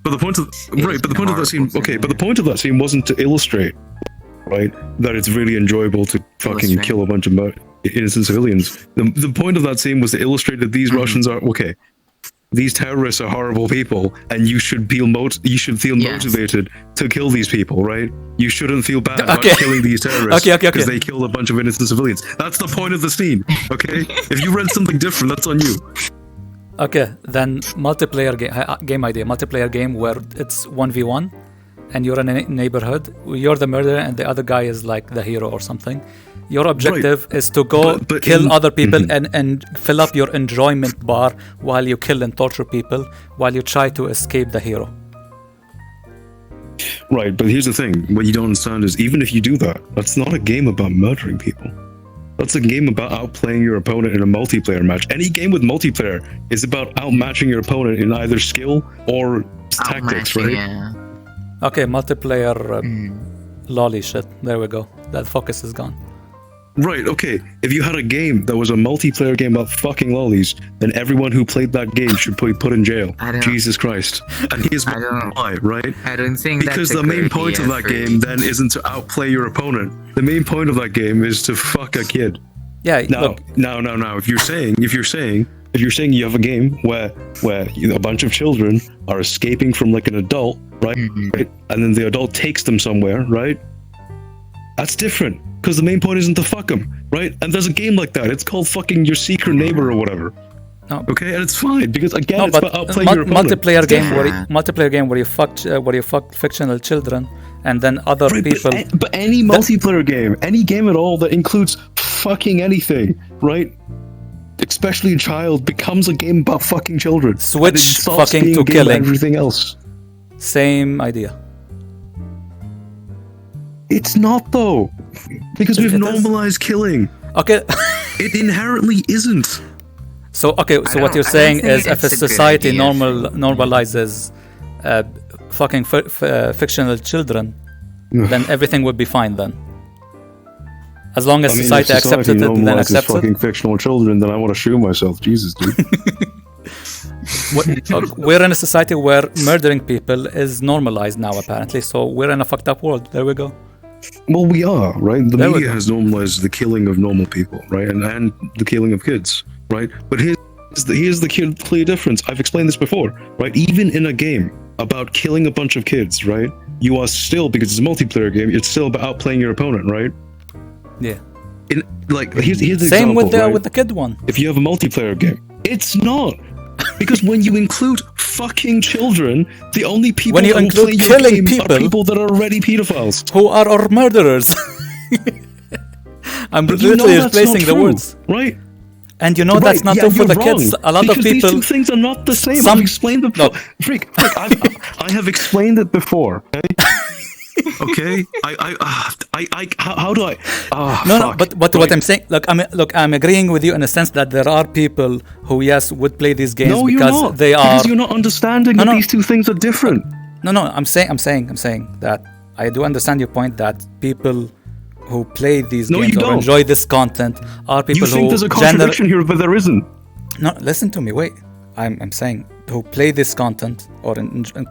But the point of It right, is but the point of that scene, horrible, okay, yeah. but the point of that scene wasn't to illustrate, right, that it's really enjoyable to fucking Illustrate. kill a bunch of innocent civilians. The point of that scene was to illustrate that these Russians are okay. These terrorists are horrible people, and you should feel Yes. motivated to kill these people, right? You shouldn't feel bad about Okay. killing these terrorists Okay. because they killed a bunch of innocent civilians. That's the point of the scene, okay? If you read something different, that's on you. Okay, then multiplayer game idea. Multiplayer game where it's 1v1 and you're in a neighborhood. You're the murderer and the other guy is like the hero or something. Your objective is to go But kill in- other people and fill up your enjoyment bar while you kill and torture people while you try to escape the hero. Right, but here's the thing. What you don't understand is even if you do that, that's not a game about murdering people. That's a game about outplaying your opponent in a multiplayer match. Any game with multiplayer is about outmatching your opponent in either skill or tactics, Outmatching, right? Yeah. Okay, multiplayer lolly shit. There we go. That focus is gone. Right, okay. If you had a game that was a multiplayer game about fucking lollies, then everyone who played that game should be put in jail. I don't- Jesus Christ. And here's I don't- why, right? I don't think Because that's a the main good point of idea that for game then isn't to outplay your opponent. The main point of that game is to fuck a kid. Yeah, Now, look, now. If you're saying you have a game where a bunch of children are escaping from like an adult, right? Right? And then the adult takes them somewhere, right? That's different because the main point isn't to fuck them, right? And there's a game like that. It's called fucking Your Secret Neighbor or whatever. No. Okay, and it's fine because again, no, it's but about outplaying your opponent. multiplayer It's game different. where you fuck fictional children and then other Right, people. but any multiplayer game, any game at all that includes fucking anything, right? Especially a child, becomes a game about fucking children. And Switch it stops fucking being to a game about killing. everything else. Same idea. It's not though, because we've It is. normalized killing. Okay. It inherently isn't. So what you're don't saying think is if a it's a good society idea. normalizes fucking fictional children, then everything would be fine then. As long as I mean, society if accepts society it, then normalizes accepts fucking it. fictional children, then I want to shoot myself. Jesus, dude. We're in a society where murdering people is normalized now, apparently. So we're in a fucked up world. There we go. Well, we are, right? The There we media go. has normalized the killing of normal people, right? And the killing of kids, right? But here's the clear difference. I've explained this before, right? Even in a game about killing a bunch of kids, right? You are still, because it's a multiplayer game, it's still about outplaying your opponent, right? Yeah. Here's the Same example, right? with the kid one. If you have a multiplayer game, it's not. Because when you include fucking children, the only people When you that will include play your killing game people- are people that are already pedophiles. Who are our murderers? I'm But you know literally that's not replacing the true, words. right? And you know Right, that's not yeah, true for you're the kids. wrong, A lot of because these people. two things are not the same. Some- I've explained it No. before. Freak, I have explained it before. Okay? How do I? Oh, No, fuck. but what Right. I'm saying, I'm agreeing with you in the sense that there are people who, yes, would play these games No, you're because not. they are. Because you're not understanding No, that no. these two things are different. No, I'm saying that I do understand your point that people who play these No, games you or don't. enjoy this content are people You think who there's a contradiction here, but there isn't. No, listen to me. Wait, I'm saying who play this content or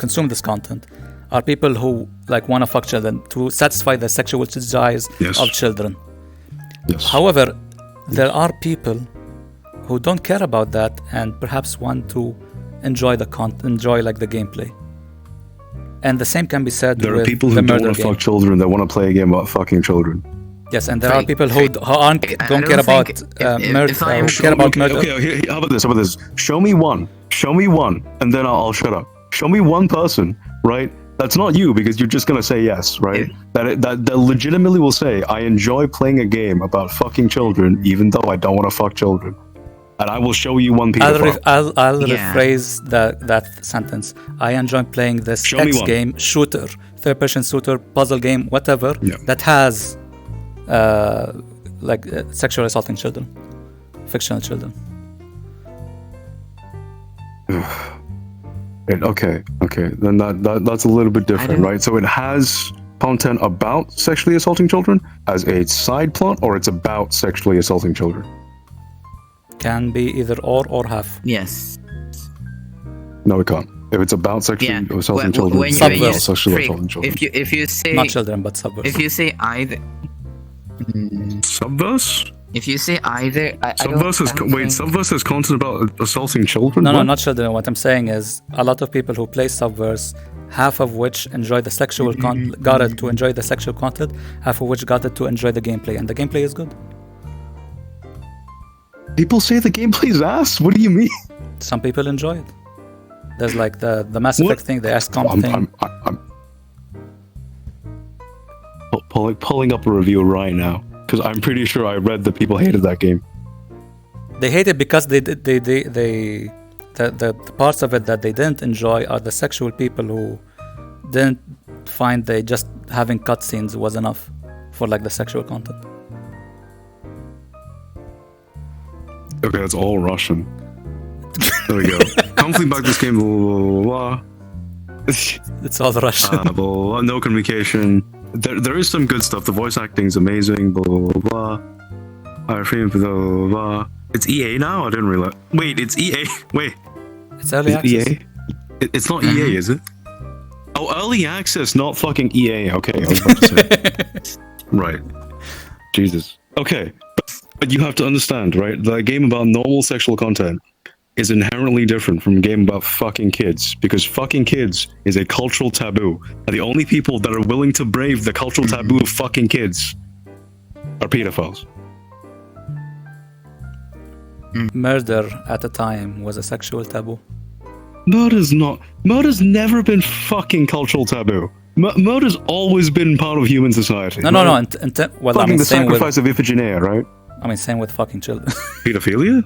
consume this content are people who like want to fuck children to satisfy the sexual desires Yes. of children. Yes. However, there are people who don't care about that and perhaps want to enjoy enjoy like the gameplay. And the same can be said There are with people the who don't murder want to game. fuck children that want to play a game about fucking children. Yes, and there are Fake, people who fake. don't don't care about think if murder. I'm Who sure- care about okay, murder. Okay, how about this? How about this? Show me one, and then I'll shut up. Show me one person, right? That's not you, because you're just gonna say yes, right? That legitimately will say, I enjoy playing a game about fucking children, even though I don't want to fuck children. And I will show you one pedophile. I'll Yeah. rephrase that sentence. I enjoy playing this Show me X one. game, shooter, third-person shooter, puzzle game, whatever Yeah. that has sexual assaulting children, fictional children. Okay, then that's a little bit different, right? So it has content about sexually assaulting children as a side plot, or it's about sexually assaulting children. Can be either or half. Yes. No, it can't. If it's about sexually Yeah. assaulting When children, when it's you Subverse. about use sexually freak, assaulting children. if you say Not children, but subverse. if you say either Subverse? if you say either Subverse Subverse has content about assaulting children? No, What? not children. What I'm saying is a lot of people who play Subverse, half of which enjoy the sexual got it to enjoy the sexual content, half of which got it to enjoy the gameplay, and the gameplay is good. People say the gameplay's ass. What do you mean? Some people enjoy it. There's like the Mass What? Effect thing, the XCOM thing. I'm pulling up a review right now, because I'm pretty sure I read that people hated that game. They hate it because the parts of it that they didn't enjoy are the sexual people who didn't find they just having cutscenes was enough for like the sexual content. Okay, that's all Russian. There we go. Conflict back this game, blah, blah, blah, It's all Russian. blah, blah, blah, no communication. There is some good stuff. The voice acting is amazing, blah, blah, blah. Blah, blah, blah. It's EA now? I didn't realize. Wait, it's EA? Wait, It's early it's access. EA? It's not EA, is it? Oh, early access, not fucking EA. Okay, I was about to say. Right. Jesus. Okay. But you have to understand, right? The game about normal sexual content is inherently different from a game about fucking kids, because fucking kids is a cultural taboo. And the only people that are willing to brave the cultural taboo of fucking kids are pedophiles. Murder at the time was a sexual taboo. Murder's never been fucking cultural taboo. Murder's always been part of human society. No. Well, I Fucking mean, the same with sacrifice of Iphigenia, right? same with fucking children. Pedophilia?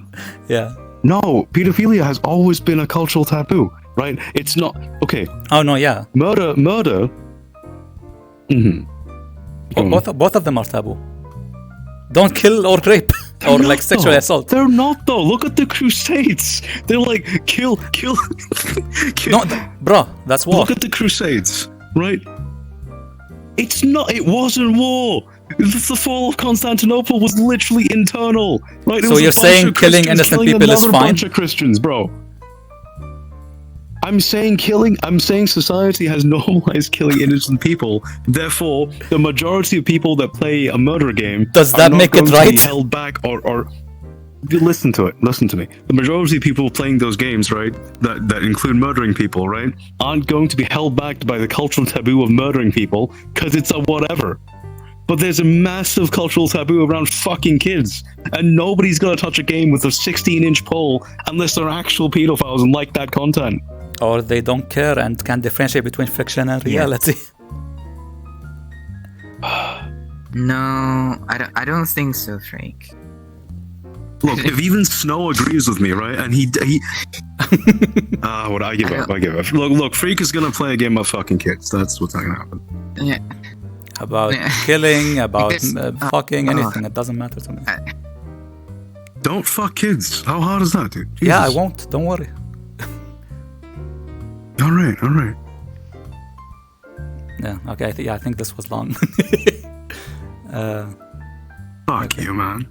Yeah. No, pedophilia has always been a cultural taboo, right? It's not okay. Oh no, yeah. Murder. Mm-hmm. Both of them are taboo. Don't kill or rape or They're like not, sexual though. assault. They're not though. Look at the Crusades. They're like kill. kill. No, bro, that's war. Look at the Crusades, right? It's not. It wasn't war. The fall of Constantinople was literally internal, right? It So was a you're bunch saying of killing Christians innocent killing people is another fine? bunch of Christians, bro. I'm saying society has normalized killing innocent people. Therefore, the majority of people that play a murder game Does are that not make it going to right? be held back or listen to it. Listen to me. The majority of people playing those games, right, that include murdering people, right, aren't going to be held back by the cultural taboo of murdering people because it's a whatever. But there's a massive cultural taboo around fucking kids, and nobody's gonna touch a game with a 16-inch pole unless they're actual pedophiles and like that content. Or they don't care and can differentiate between fiction and reality. No, I don't think so, Frank. Look, if even Snow agrees with me, right? And he what I give up. Look, Freak is gonna play a game of fucking kids. That's what's not gonna happen. Yeah. About Yeah. killing, about Because- fucking, anything. It doesn't matter to me. Don't fuck kids. How hard is that, dude? Yeah, I Jesus. won't. Don't worry. All right. Yeah. Okay. I think this was long. Fuck you, man.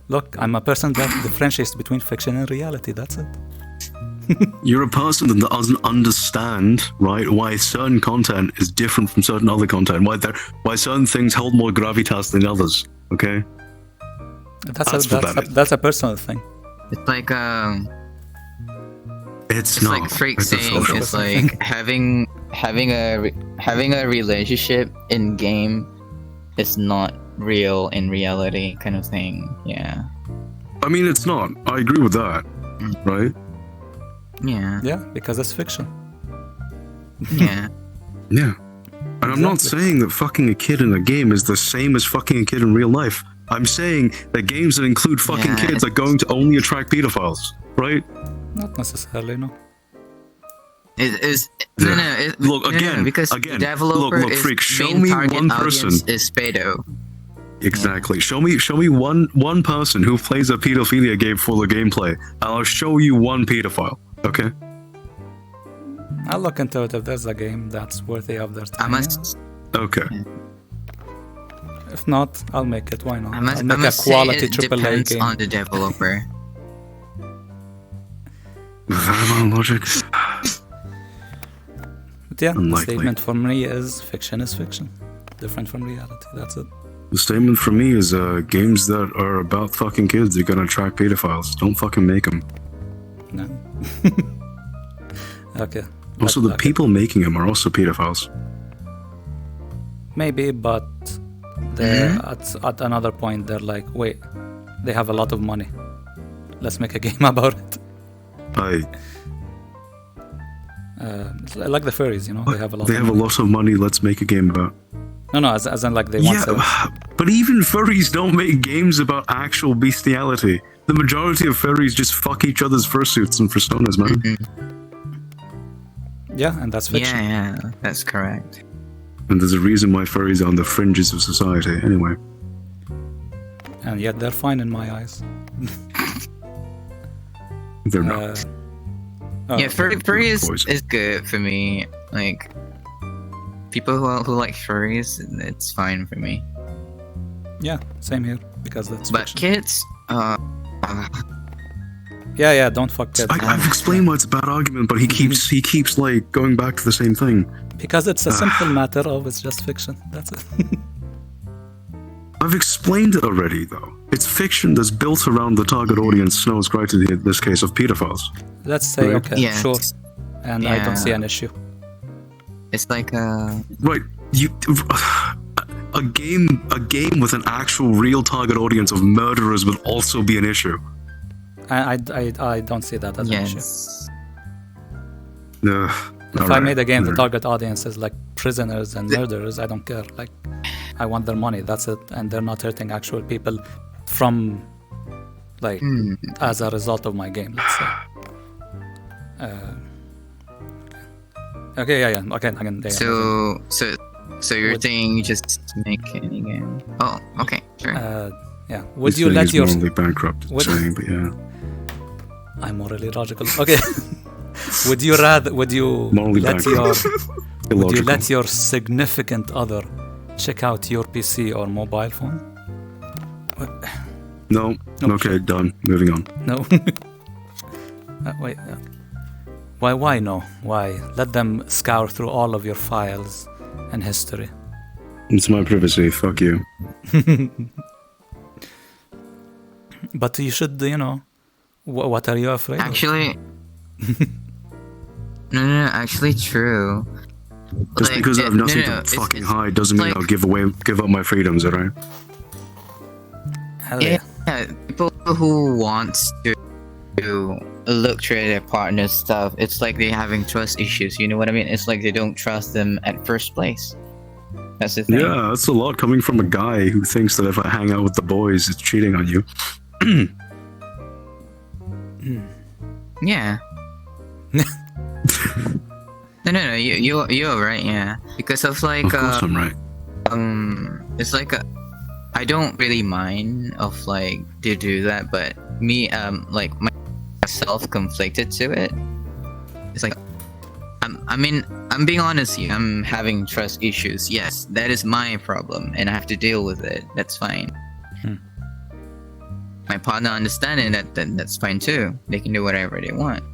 Look, I'm a person that differentiates between fiction and reality. That's it. You're a person that doesn't understand, right, why certain content is different from certain other content. Why certain things hold more gravitas than others. Okay. That's a personal thing. It's like It's it's not. like Freak It's a saying social it's thing. like having a relationship in game is not real in reality, kind of thing. Yeah. I mean, it's not. I agree with that, right? yeah, Yeah, because it's fiction. yeah. Yeah. And I'm not Exactly. saying that fucking a kid in a game is the same as fucking a kid in real life. I'm saying that games that include fucking Yeah, kids are going to only attract pedophiles, right? Not necessarily, no. It is Yeah. Look, no, again, because again, the developer look, is Freak, show main me target one audience person. is pedo. Exactly. Show me one person who plays a pedophilia game full of gameplay, and I'll show you one pedophile. Okay. I'll look into it if there's a game that's worthy of their I time. must Okay. yeah. If not, I'll make it. Why not? I must I'll make I must a quality say it AAA depends game. on the developer. Logic. But yeah, the Unlikely. statement for me is fiction is fiction. Different from reality. That's it. The statement for me is games that are about fucking kids are gonna attract pedophiles. Don't fucking make them. No. Okay. Also, But- the okay. people making them are also pedophiles. Maybe, but they're at another point they're like, wait, they have a lot of money. Let's make a game about it. It's like the furries, you know, they have a lot. They of have a money. lot of money. Let's make a game about. No, as in like they want Yeah, to. but even furries don't make games about actual bestiality. The majority of furries just fuck each other's fursuits and personas, man. Yeah, and that's fiction. Yeah, that's correct. And there's a reason why furries are on the fringes of society. Anyway, And yet they're fine in my eyes. they're not. Oh, Yeah, furry is Poison. good for me. Like people who like furries, it's fine for me. yeah, same here because that's But fiction. kids, Yeah, don't fuck kids. I've explained why it's a bad argument, but he keeps like going back to the same thing. Because it's a simple matter of it's just fiction. That's it. I've explained it already, though. It's fiction that's built around the target audience, Snow's criteria in this case, of pedophiles. Let's say Right. okay, Yeah. sure, and I don't see Yeah. an issue. it's like Right, a game with an actual real target audience of murderers would also be an issue. I don't see that as an issue. yes. If I made a game, the target audience is like prisoners and murderers, I don't care. Like, I want their money, that's it. And they're not hurting actual people from, like, as a result of my game, let's say. Okay, yeah. Okay, again, yeah. So you're saying you just make any game? Oh, okay, sure. Yeah. Would you let your... morally bankrupt Would- saying, but yeah, I'm morally logical. Okay. Would you morally let your... bankrupt. Would you Illogical. let your significant other check out your PC or mobile phone? No. No, Okay, done. Moving on. No. Wait. Why no? Why? Let them scour through all of your files and history. It's my privacy. Fuck you. But you should, you know, what are you afraid of? Actually, no, actually true. Just Like, because I have nothing no, to fucking it's hide doesn't mean like- I'll give up my freedoms, alright? Hell yeah. Yeah, people who want to Look through their partner's stuff. It's like they're having trust issues. You know what I mean? It's like they don't trust them at first place. That's the thing. Yeah, that's a lot coming from a guy who thinks that if I hang out with the boys, it's cheating on you. Yeah. No. You're right. Yeah, because of like Of course, I'm right. it's like I don't really mind of like to do that, but me like myself conflicted to it. It's like I'm being honest here. I'm having trust issues. Yes, that is my problem, and I have to deal with it. That's fine. My partner understanding that's fine too. They can do whatever they want.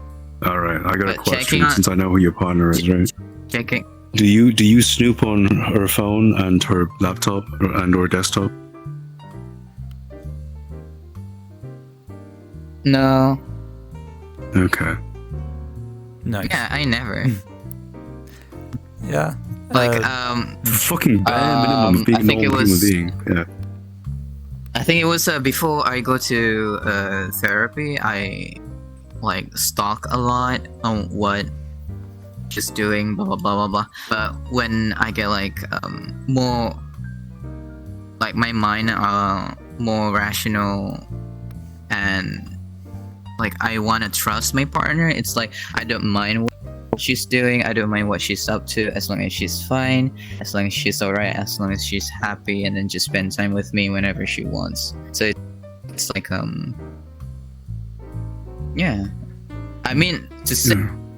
All right, I got a But question since I know who your partner is, right? Checking. Do you snoop on her phone and her laptop or desktop? No. Okay. Nice. Yeah, I never. Yeah. Like Fucking bare minimum of being I a think it normal human was- being. Yeah. I think it was before I go to therapy. I like stalk a lot on what she's doing, blah blah blah blah blah. But when I get like more, like my mind are more rational, and like I want to trust my partner. It's like I don't mind what she's doing. I don't mind what she's up to, as long as she's fine, as long as she's alright, as long as she's happy, and then just spend time with me whenever she wants. So it's like yeah. I mean, to say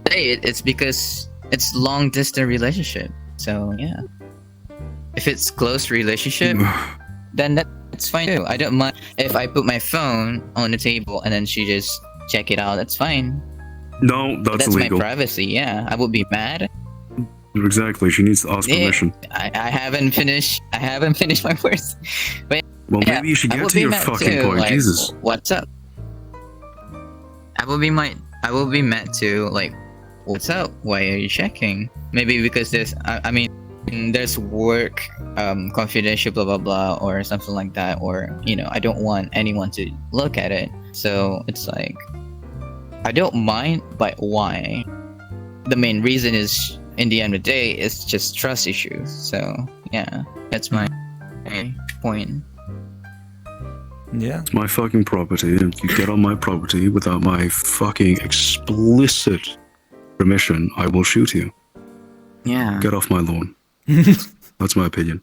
it, it's because it's long distance relationship. So yeah, if it's close relationship, then that's fine too. I don't mind if I put my phone on the table and then she just check it out. That's fine. No, that's illegal. My privacy. Yeah, I would be mad. Exactly. She needs to ask permission. I haven't finished. I haven't finished my words. But Well, yeah, maybe you should I get would to be your mad fucking too, point. like, Jesus. What's up? I will be mad to like, what's up? Why are you checking? Maybe because there's I mean there's work confidential blah blah blah or something like that, or you know, I don't want anyone to look at it. So it's like I don't mind, but why? The main reason is in the end of the day it's just trust issues. So yeah, that's my point. Yeah. It's my fucking property. If you get on my property without my fucking explicit permission, I will shoot you. Yeah. Get off my lawn. That's my opinion.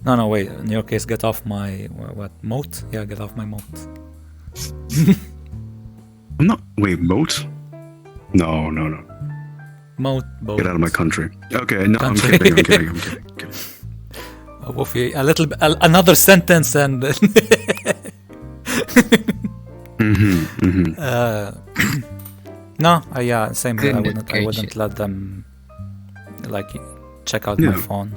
No, wait. In your case, get off my what moat? Yeah, get off my moat. I'm not. Wait, moat? No. Moat. Boat. Get out of my country. Okay, no, Country. I'm kidding. Woofy, a little bit, another sentence and no, yeah, same here. I wouldn't let them like check out my phone.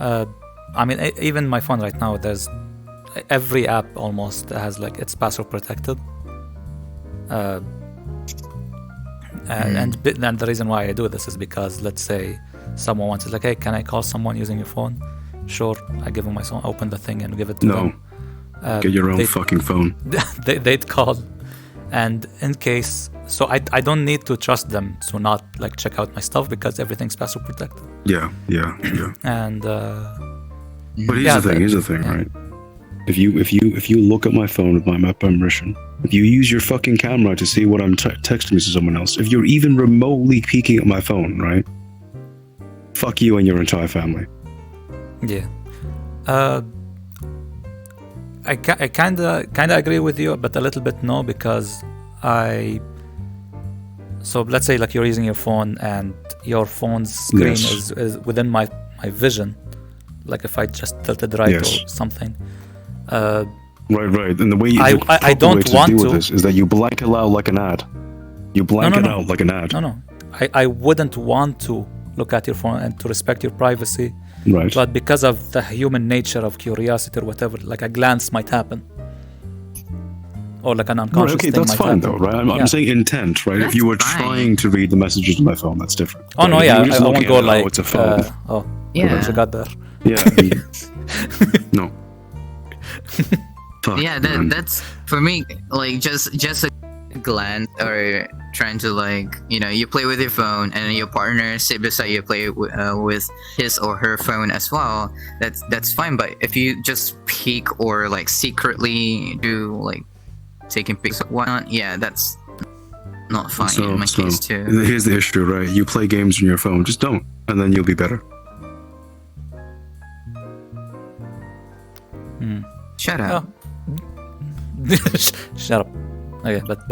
I mean, even my phone right now, there's every app almost has like it's password protected. And the reason why I do this is because let's say someone wants it, like, hey, can I call someone using your phone? Sure, I give them my phone, open the thing and give it to them. Get your own fucking phone. They'd call, and in case, so I don't need to trust them to not like check out my stuff because everything's password protected. Yeah. And but here's the thing, right? If you look at my phone with my permission, if you use your fucking camera to see what I'm texting to someone else, if you're even remotely peeking at my phone, right? Fuck you and your entire family. Yeah. I kind of agree with you, but a little bit no, because so let's say like you're using your phone and your phone's screen is within my vision, like if I just tilted right or something. Right. And the way I don't want deal to with this is that you blank it out like an ad. You blank it out like an ad. No. I wouldn't want to look at your phone and to respect your privacy. Right. But because of the human nature of curiosity or whatever, like a glance might happen. Or like an unconscious thing that's might fine happen. though, right? I'm saying intent, right? That's if you were fine. trying to read the messages on my phone, that's different. Oh, no, If yeah. you were just I won't looking go at it, like, it's a phone. Yeah. what you got there? Yeah. No. Fuck, Yeah, man. that's for me. Like just a glance or trying to like, you play with your phone and your partner sit beside you play with his or her phone as well, that's fine. But if you just peek or like secretly do like taking pics or whatnot, yeah, that's not fine in my case too. Here's the issue, right? You play games on your phone, just don't, and then you'll be better. Shut up. Shut up. Okay, but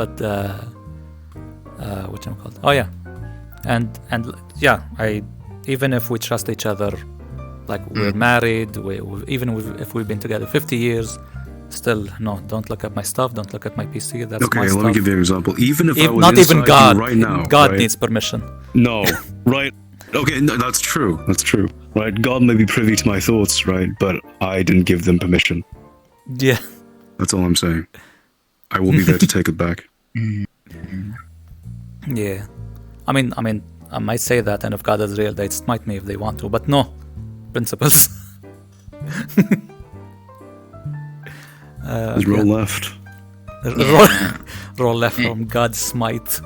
what am I called? Oh yeah, and yeah, even if we trust each other, like we're married, if we've been together 50 years, still no, don't look at my stuff, don't look at my PC. That's okay. my stuff. Let me give you an example. Even if I was not even inside God you right now, God right? needs permission. No, right? Okay, no, that's true. That's true. Right? God may be privy to my thoughts, right? But I didn't give them permission. Yeah. That's all I'm saying. I will be there to take it back. Yeah. I mean, I might say that, and if God is real, they smite me if they want to, but no. Principles. Just roll left. Roll left from God's smite.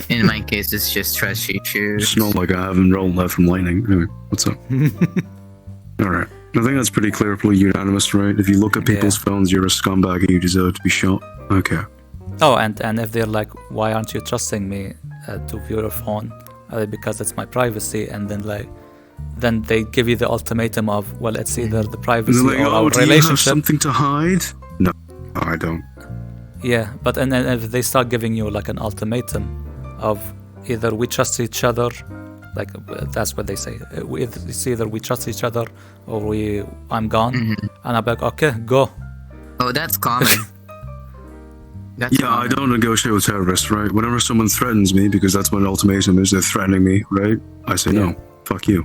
In my case, it's just trust issues. It's not like I haven't rolled left from lightning. Anyway, what's up? Alright. I think that's pretty clear, pretty unanimous, right? If you look at people's phones, you're a scumbag and you deserve to be shot. Okay. Oh, and if they're like, why aren't you trusting me to view your phone? Because it's my privacy, and then they give you the ultimatum of, well, it's either the privacy like, or our do you have relationship. something to hide? No, I don't. Yeah, but and then if they start giving you like an ultimatum of either we trust each other, like that's what they say. It's either we trust each other or I'm gone, and I'm like, okay, go. Oh, that's common. I don't negotiate with terrorists, right? Whenever someone threatens me, because that's what an ultimatum is, they're threatening me, right? I say no, fuck you.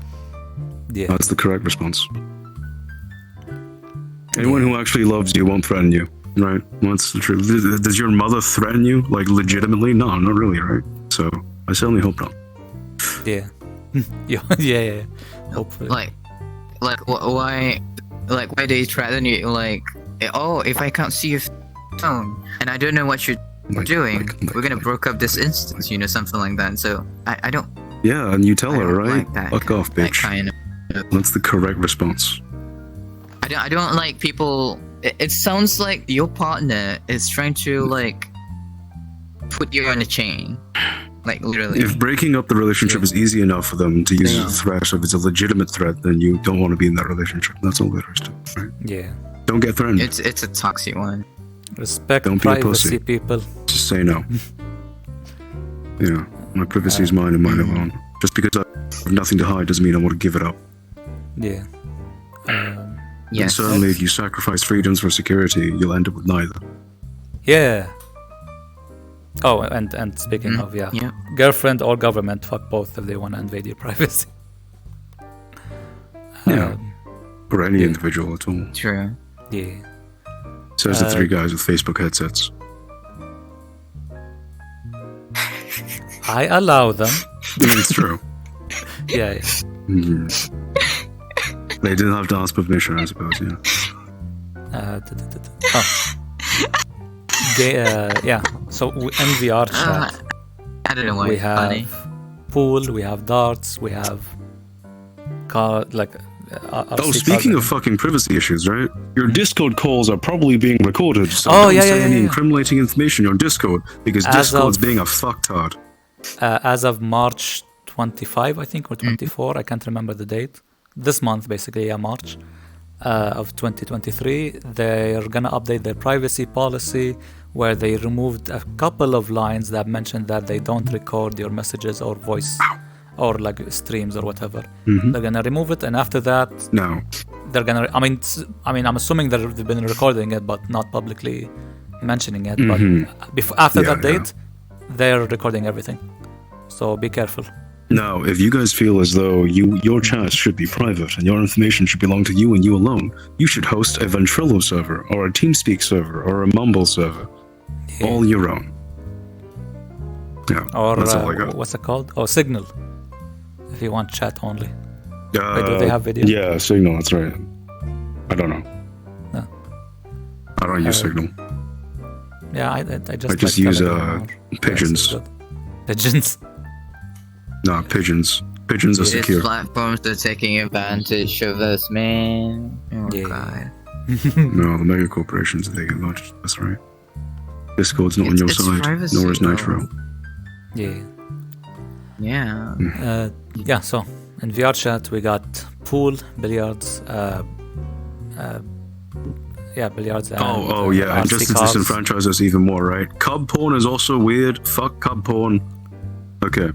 Yeah, that's the correct response. Anyone who actually loves you won't threaten you, right? What's the truth? Does your mother threaten you, like legitimately? No, not really, right? So I certainly hope not. Yeah. yeah. Hopefully. Like why they threaten you? Like, oh, if I can't see your phone and I don't know what you're doing, we're gonna break up this instance, something like that. So I don't. Yeah, and you tell her, right? Like Fuck off, bitch. That kind of. That's the correct response. I don't like people. It sounds like your partner is trying to like put you on a chain. Like literally. If breaking up the relationship is easy enough for them to use as a threat, if it's a legitimate threat, then you don't want to be in that relationship. That's all there is to it, right? Yeah. Don't get threatened. It's a toxic one. Respect Don't be a privacy, pussy. people. Just say no. Yeah, my privacy is mine and mine alone. Just because I have nothing to hide doesn't mean I want to give it up. Yeah. Yes. And certainly, if you sacrifice freedoms for security, you'll end up with neither. Yeah. Oh, and speaking of, girlfriend or government, fuck both if they want to invade your privacy. Or any individual at all. True. Yeah. Says the three guys with Facebook headsets. I allow them. It's true. Yeah. They didn't have to ask permission, I suppose, yeah. So in VRChat, I don't know why we it's have funny. pool, we have darts, we have Speaking of fucking privacy issues, right? Your Discord calls are probably being recorded, so don't say any incriminating information on Discord, because Discord's being a fucktard. As of March 25, I think, or 24, I can't remember the date. This month, basically, March of 2023, they're gonna update their privacy policy, where they removed a couple of lines that mentioned that they don't record your messages or voice or like streams or whatever. They're gonna remove it, and after that, they're gonna. I mean, I'm assuming that they've been recording it, but not publicly mentioning it. But after that date, they're recording everything. So be careful. Now, if you guys feel as though your chat should be private and your information should belong to you and you alone, you should host a Ventrilo server or a TeamSpeak server or a Mumble server, all your own. Yeah, or that's all I got. What's it called? Oh, Signal. If you want chat only. Wait, do they have video? Yeah, Signal. That's right. I don't know. No. I don't use Signal. Yeah, I just use Telegram Pigeons. Pigeons. Nah, pigeons. Pigeons are These secure. platforms are taking advantage of us, man. Oh Yeah. god. No, the mega corporations are taking advantage of us, right? Discord's not on your It's side, privacy, nor is bro. Nitro. Yeah. Yeah. Yeah. So in VRChat we got pool, billiards. Billiards. And, Oh yeah, and RC just to cars. disenfranchise us even more, right? Cub porn is also weird. Fuck cub porn. Okay,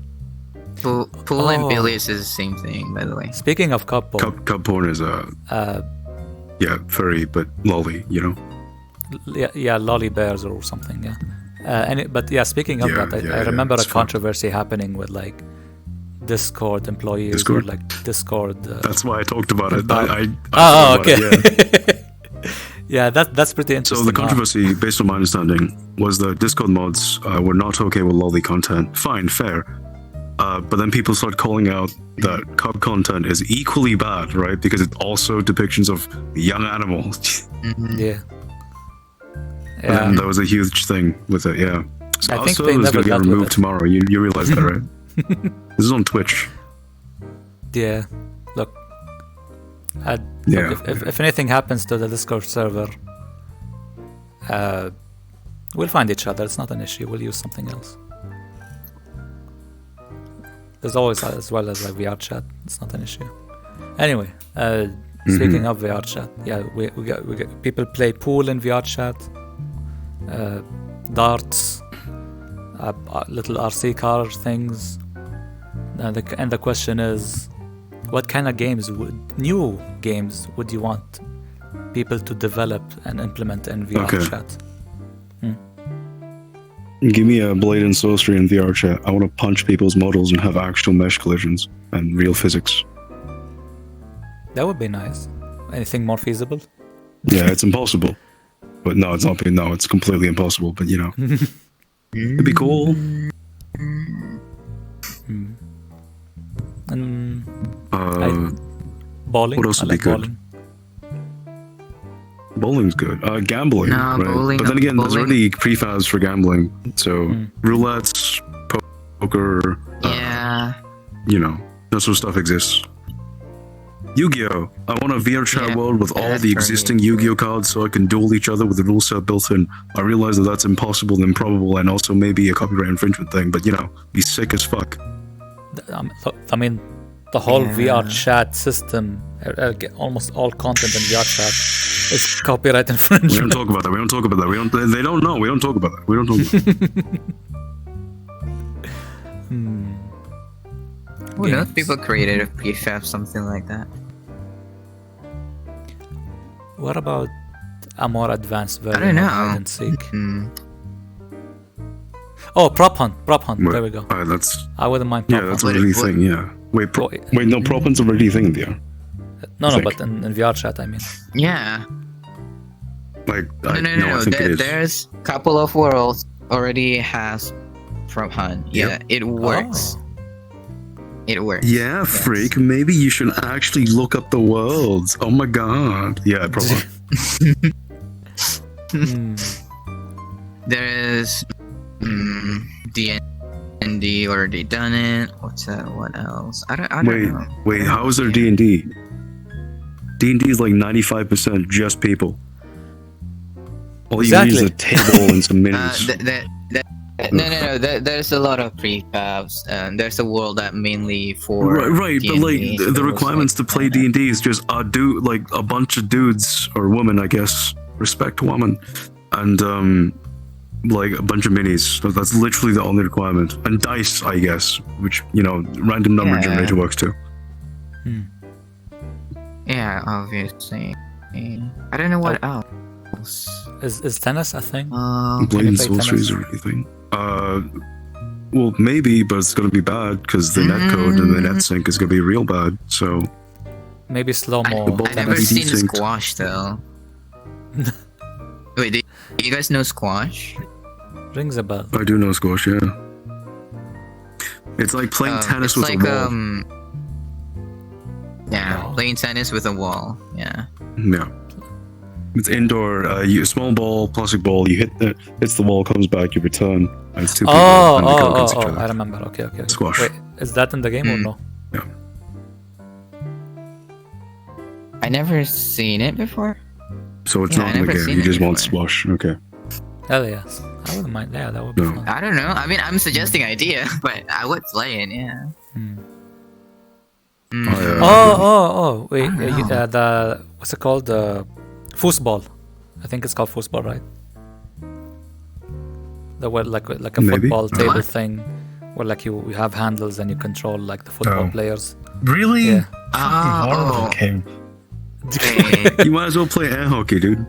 Pool and Oh. billiards is the same thing, by the way. Speaking of couple, cub porn is yeah, furry but lolly, you know. yeah, lolly bears or something. Yeah. But yeah, speaking of Yeah, that, yeah, I remember it's a fun. controversy happening with like Discord employees Discord? or like Discord. That's why I talked about it. About- I Oh, thought about okay. it, yeah. Yeah, that's pretty So interesting. the controversy, based on my understanding, was that Discord mods were not okay with lolly content. Fine, fair. But then people start calling out that cub content is equally bad, right? Because it's also depictions of young animals. Yeah. And Yeah. that was a huge thing with it, yeah. So I our think they server is never going to get got with removed it. tomorrow. You realize that, right? This is on Twitch. Yeah. Look. Yeah. Look, if anything happens to the Discord server, we'll find each other. It's not an issue. We'll use something else. There's always as well as like VRChat. It's not an issue. Anyway, speaking of VRChat, yeah, we got people play pool in VRChat, darts, little RC car things, and the question is, what kind of new games would you want people to develop and implement in VRChat? Give me a blade and sorcery in VRChat. I want to punch people's models and have actual mesh collisions and real physics. That would be nice. Anything more feasible? Yeah, it's impossible. But no, it's not. No, it's completely impossible. But you know, it'd be cool. And bowling. What else I would be like good? bowling. Bowling's good. Gambling. No, right? bowling- But then again, there's bowling- already prefabs for gambling. So roulettes, poker. Yeah. You know, that sort of stuff exists. Yu-Gi-Oh! I want a VRChat Yeah, world with all that's the right. existing Yu-Gi-Oh! Cards so I can duel each other with the rule set built in. I realize that that's impossible and improbable and also maybe a copyright infringement thing, but you know, be sick as fuck. I mean, the whole Yeah. VRChat system, almost all content in VRChat is copyright We don't infringement. talk about that. We don't talk about that. They don't know. We don't talk about that. We don't talk about that. Who knows? Games. People created a prefab, something like that. What about a more advanced version don't know. of hide and seek? Hmm. Oh, prop hunt. There we go. That's I wouldn't mind prop yeah, that's hunt. a really What- thing. Yeah. Wait, Wait. wait, no, prop hunt's already a thing in VR. No, think. but in VRChat, I mean. Yeah. Like, No, I no. think it is. There's Couple of worlds already has prop hunt. Yeah, Yep. it works. Oh. It works. Yeah, Yes. freak. Maybe you should actually look up the worlds. Oh my god. Yeah, probably. There's D&D already done it. What's that? What else? I don't know. Wait. How is there D&D? D&D is like 95% just people. All you need is a table and some minis. No. There's a lot of prefabs. There's a world that mainly for Right, but like D&D, the so requirements like, to play D&D is just a dude, like a bunch of dudes or women, I guess. Respect woman, and like a bunch of minis. That's literally the only requirement. And dice, I guess, which random number Yeah. generator works too. Yeah, obviously. I don't know what else. Is tennis a thing? Blade and play sorcery is tennis? a really thing. Well, maybe, but it's gonna be bad because the netcode and the net sync is gonna be real bad. So Maybe slow-mo ball- I never Tennis. seen Desynced. squash though. Wait, do you guys know squash? rings a bell. I do know squash. Yeah, it's like playing tennis it's with like a wall. Yeah, Oh. playing tennis with a wall. Yeah. Yeah. It's indoor. A small ball, plastic ball. You hits the wall, comes back. You return. And it's two people. And they go against each other. I remember. Okay. Squash. Wait, is that in the game or no? Yeah. I never seen it before. So it's Yeah, not I in the never game. seen You it just want before. squash. Okay. Hell yes. I wouldn't mind. Yeah, that would be No. fun. I don't know. I mean, I'm suggesting idea, but I would play it. Yeah. Hmm. Oh, Wait, I don't know. the what's it called? The foosball. I think it's called foosball, right? The where like a Maybe. football table What? thing, where like you have handles and you control like the football Oh. players. Really? Yeah. Oh, game. wait, You might as well play air hockey, dude.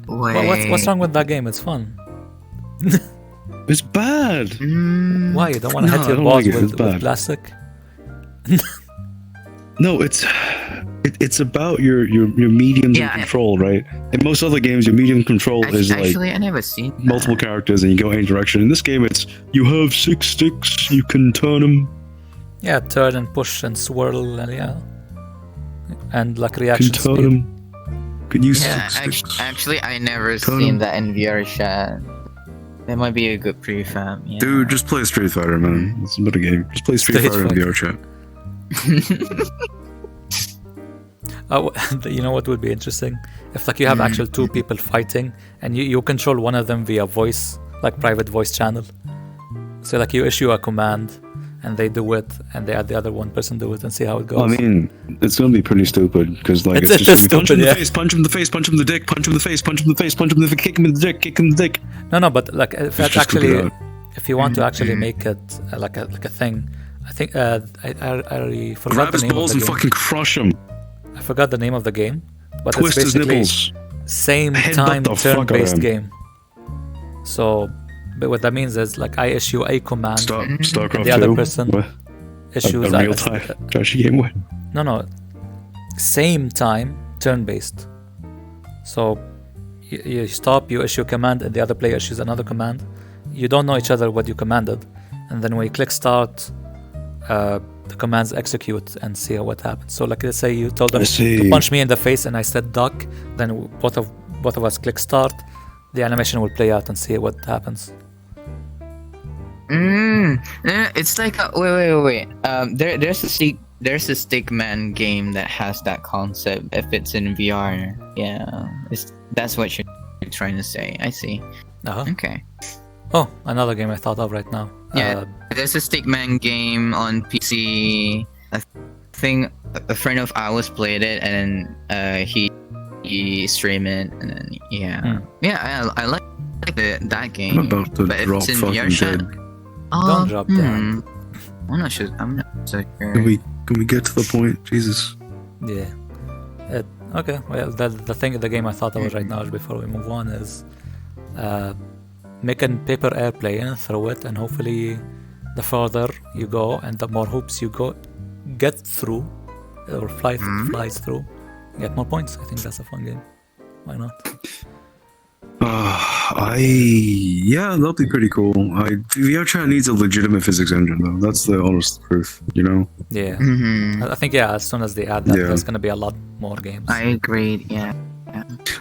wait. What's wrong with that game? It's fun. It's bad. Why you don't want to No, hit I your don't balls like it. It's with bad. plastic? No, it's about your mediums Yeah, and control, right? In most other games, your medium control is like Actually, I never seen that. multiple characters and you go any direction. In this game, it's you have 6 sticks, you can turn them, Yeah, turn and push and swirl and yeah, and like can reaction turn speed. them, can use Yeah, 6 sticks. actually, I never Turn seen 'em. that in VRChat. That might be a good prefab. Yeah. Dude, just play Street Fighter, man. It's a better game. Just play Street Street Fighter in Fighter. VRChat. You know what would be interesting? If like you have actual two people fighting and you control one of them via voice, like private voice channel. So like you issue a command and they do it and they add the other one person do it and see how it goes. I mean, it's gonna be pretty stupid because like It's it's just stupid, punch him in yeah. the face, punch him in the face, punch him in the dick, punch him in the face, punch him in the face, punch him in the kick him in the dick, kick him in the dick. no, but like if that's just stupid actually, out. if you want to actually make it like a thing, I think I forgot Grab the his name balls of and the game. fucking crush him. I forgot the name of the game, but Twist it's his basically nipples. same Headbutt time the fuck out of turn-based him. game. So, but what that means is like I issue a command, StarCraft the other 2. person What? issues a real time trashy game. What? no, same time turn-based. So you stop, you issue a command, and the other player issues another command. You don't know each other what you commanded, and then when you click start, the commands execute and see what happens. So like let's say you told them I see. to punch me in the face and I said duck, then both of us click start, the animation will play out and see what happens. It's like wait. There's a Stickman game that has that concept if it's in VR. Yeah, that's what you're trying to say. I see. Uh-huh. Okay. Oh, another game I thought of right now. Yeah, there's a Stickman game on PC. I think a friend of ours played it, and then he streamed it, and then I like that game. I'm about to but drop it's in fucking VRChat. dead. Don't drop dead. I'm not sure. I'm not so sure. Can we get to the point? Jesus. Yeah. Okay. Well, the game I thought of right now before we move on is make a paper airplane, throw it, and hopefully the further you go and the more hoops you get through or flies through, you get more points. I think that's a fun game. Why not? That'll be pretty cool. VRChat needs a legitimate physics engine though. That's the honest truth, you know? Yeah. Mm-hmm. I think as soon as they add that, Yeah. there's gonna be a lot more games. I agreed. Yeah.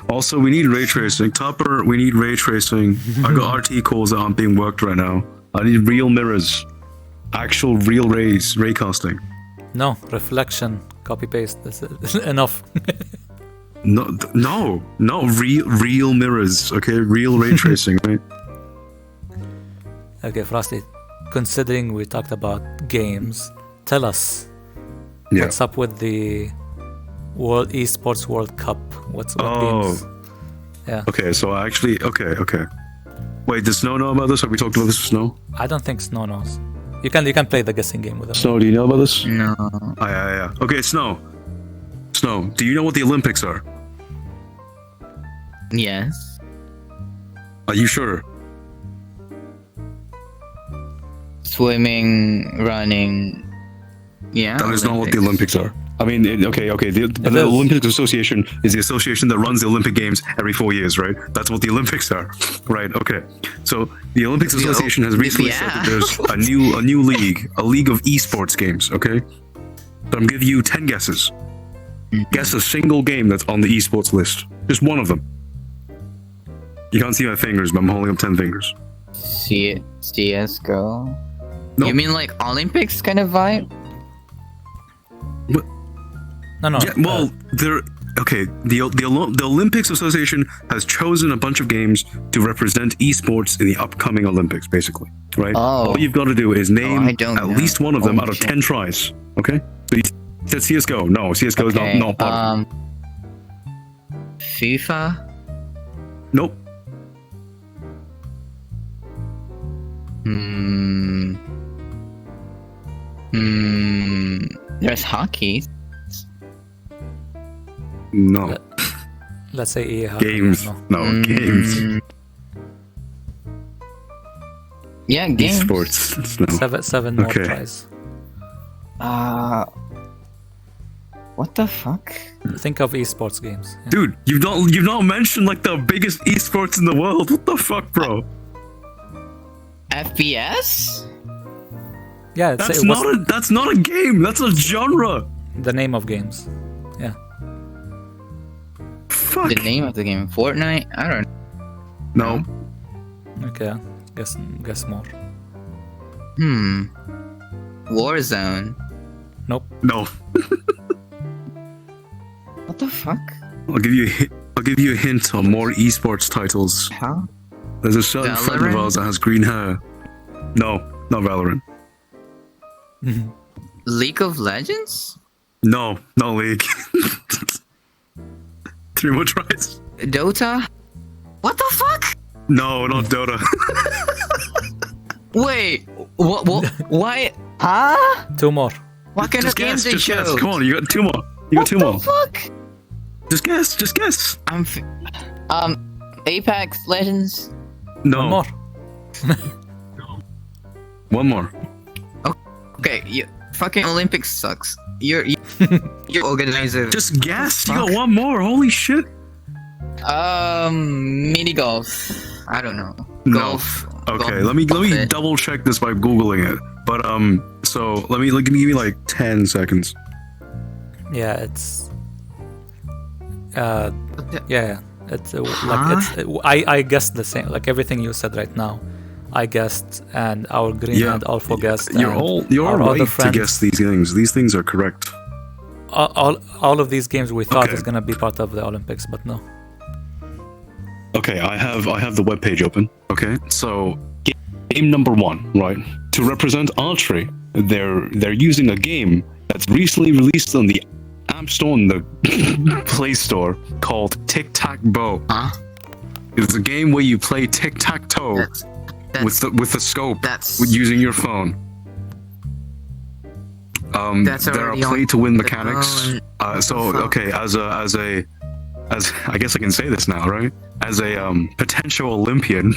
Also, we need ray tracing. Topper, we need ray tracing. I got RT cores that aren't being worked right now. I need real mirrors. Actual real rays, ray casting. No reflection, copy paste. That's enough. No, real mirrors, okay? Real ray tracing, right? Okay, Frosty. Considering we talked about games, tell us Yeah. what's up with the World ESports World Cup. What Oh. games? Yeah, Okay, so okay. Wait, does Snow know about this? Have we talked about this with Snow? I don't think Snow knows. You can play the guessing game with him. Snow, do you know about this? No. Yeah. Okay, Snow, do you know what the Olympics are? Yes. Are you sure? Swimming, running. Yeah. That is not what the Olympics are. I mean, okay. The is. Olympic Association is the association that runs the Olympic Games every 4 years, right? That's what the Olympics are, right? Okay. So the Olympics Association has recently said that there's a new league, a league of esports games. Okay. So I'm giving you 10 guesses. Guess a single game that's on the esports list. Just one of them. You can't see my fingers, but I'm holding up 10 fingers. CS:GO. Nope. You mean like Olympics kind of vibe? No. Yeah, well, okay. The Olympics Association has chosen a bunch of games to represent esports in the upcoming Olympics, basically. Right? Oh. All you've got to do is name I don't at know. least one of them Holy out of shit. 10 tries. Okay? So you said CS:GO. No, CS:GO is not part of it. FIFA. Nope. There's hockey. No. Let's say EA Hockey. Games. No, games. Yeah, games. Esports. No. Seven more Okay. tries. What the fuck? Think of esports games. Yeah. Dude, you've not mentioned like the biggest esports in the world. What the fuck, bro? FPS? Yeah, That's not a game. That's a genre. the name of games. Yeah. Fuck. The name of the game? Fortnite? I don't know. No. Okay. Guess more. Warzone. Nope. No. What the fuck? I'll give you a hint on more esports titles. How? There's a certain friend of Valorant? ours that has green hair. No, not Valorant. League of Legends? No, not League. 3 more tries. Dota? What the fuck? No, not Dota. Wait, what? Why? Huh? 2 more. What kind Just of games guess, they just guess. showed? Come on, you got 2 more. You got 2 more. Fuck? Just guess. Apex Legends. No. 1 more. 1 more. Okay, fucking Olympics sucks. You're organizer. Just guess. You got 1 more. Holy shit. Mini golf. I don't know. No. Golf. Okay, golf let me fit. double check this by googling it. But so let me give me like 10 seconds. Yeah, it's. Yeah. It's like I guessed the same. Like everything you said right now, I guessed, and our green hand also guessed. You're and all our right other to friends, guess these things. These things are correct. all of these games we thought Okay. is gonna be part of the Olympics, but no. Okay, I have the webpage open. Okay, so game number 1, right? To represent archery, they're using a game that's recently released on the App Store and the Play Store called Tic-Tac-Bow. Huh? It's a game where you play tic-tac-toe That's with the scope that's using your phone. That's there are already on play-to-win the mechanics. phone. So okay, as I guess I can say this now, right? As a potential Olympian.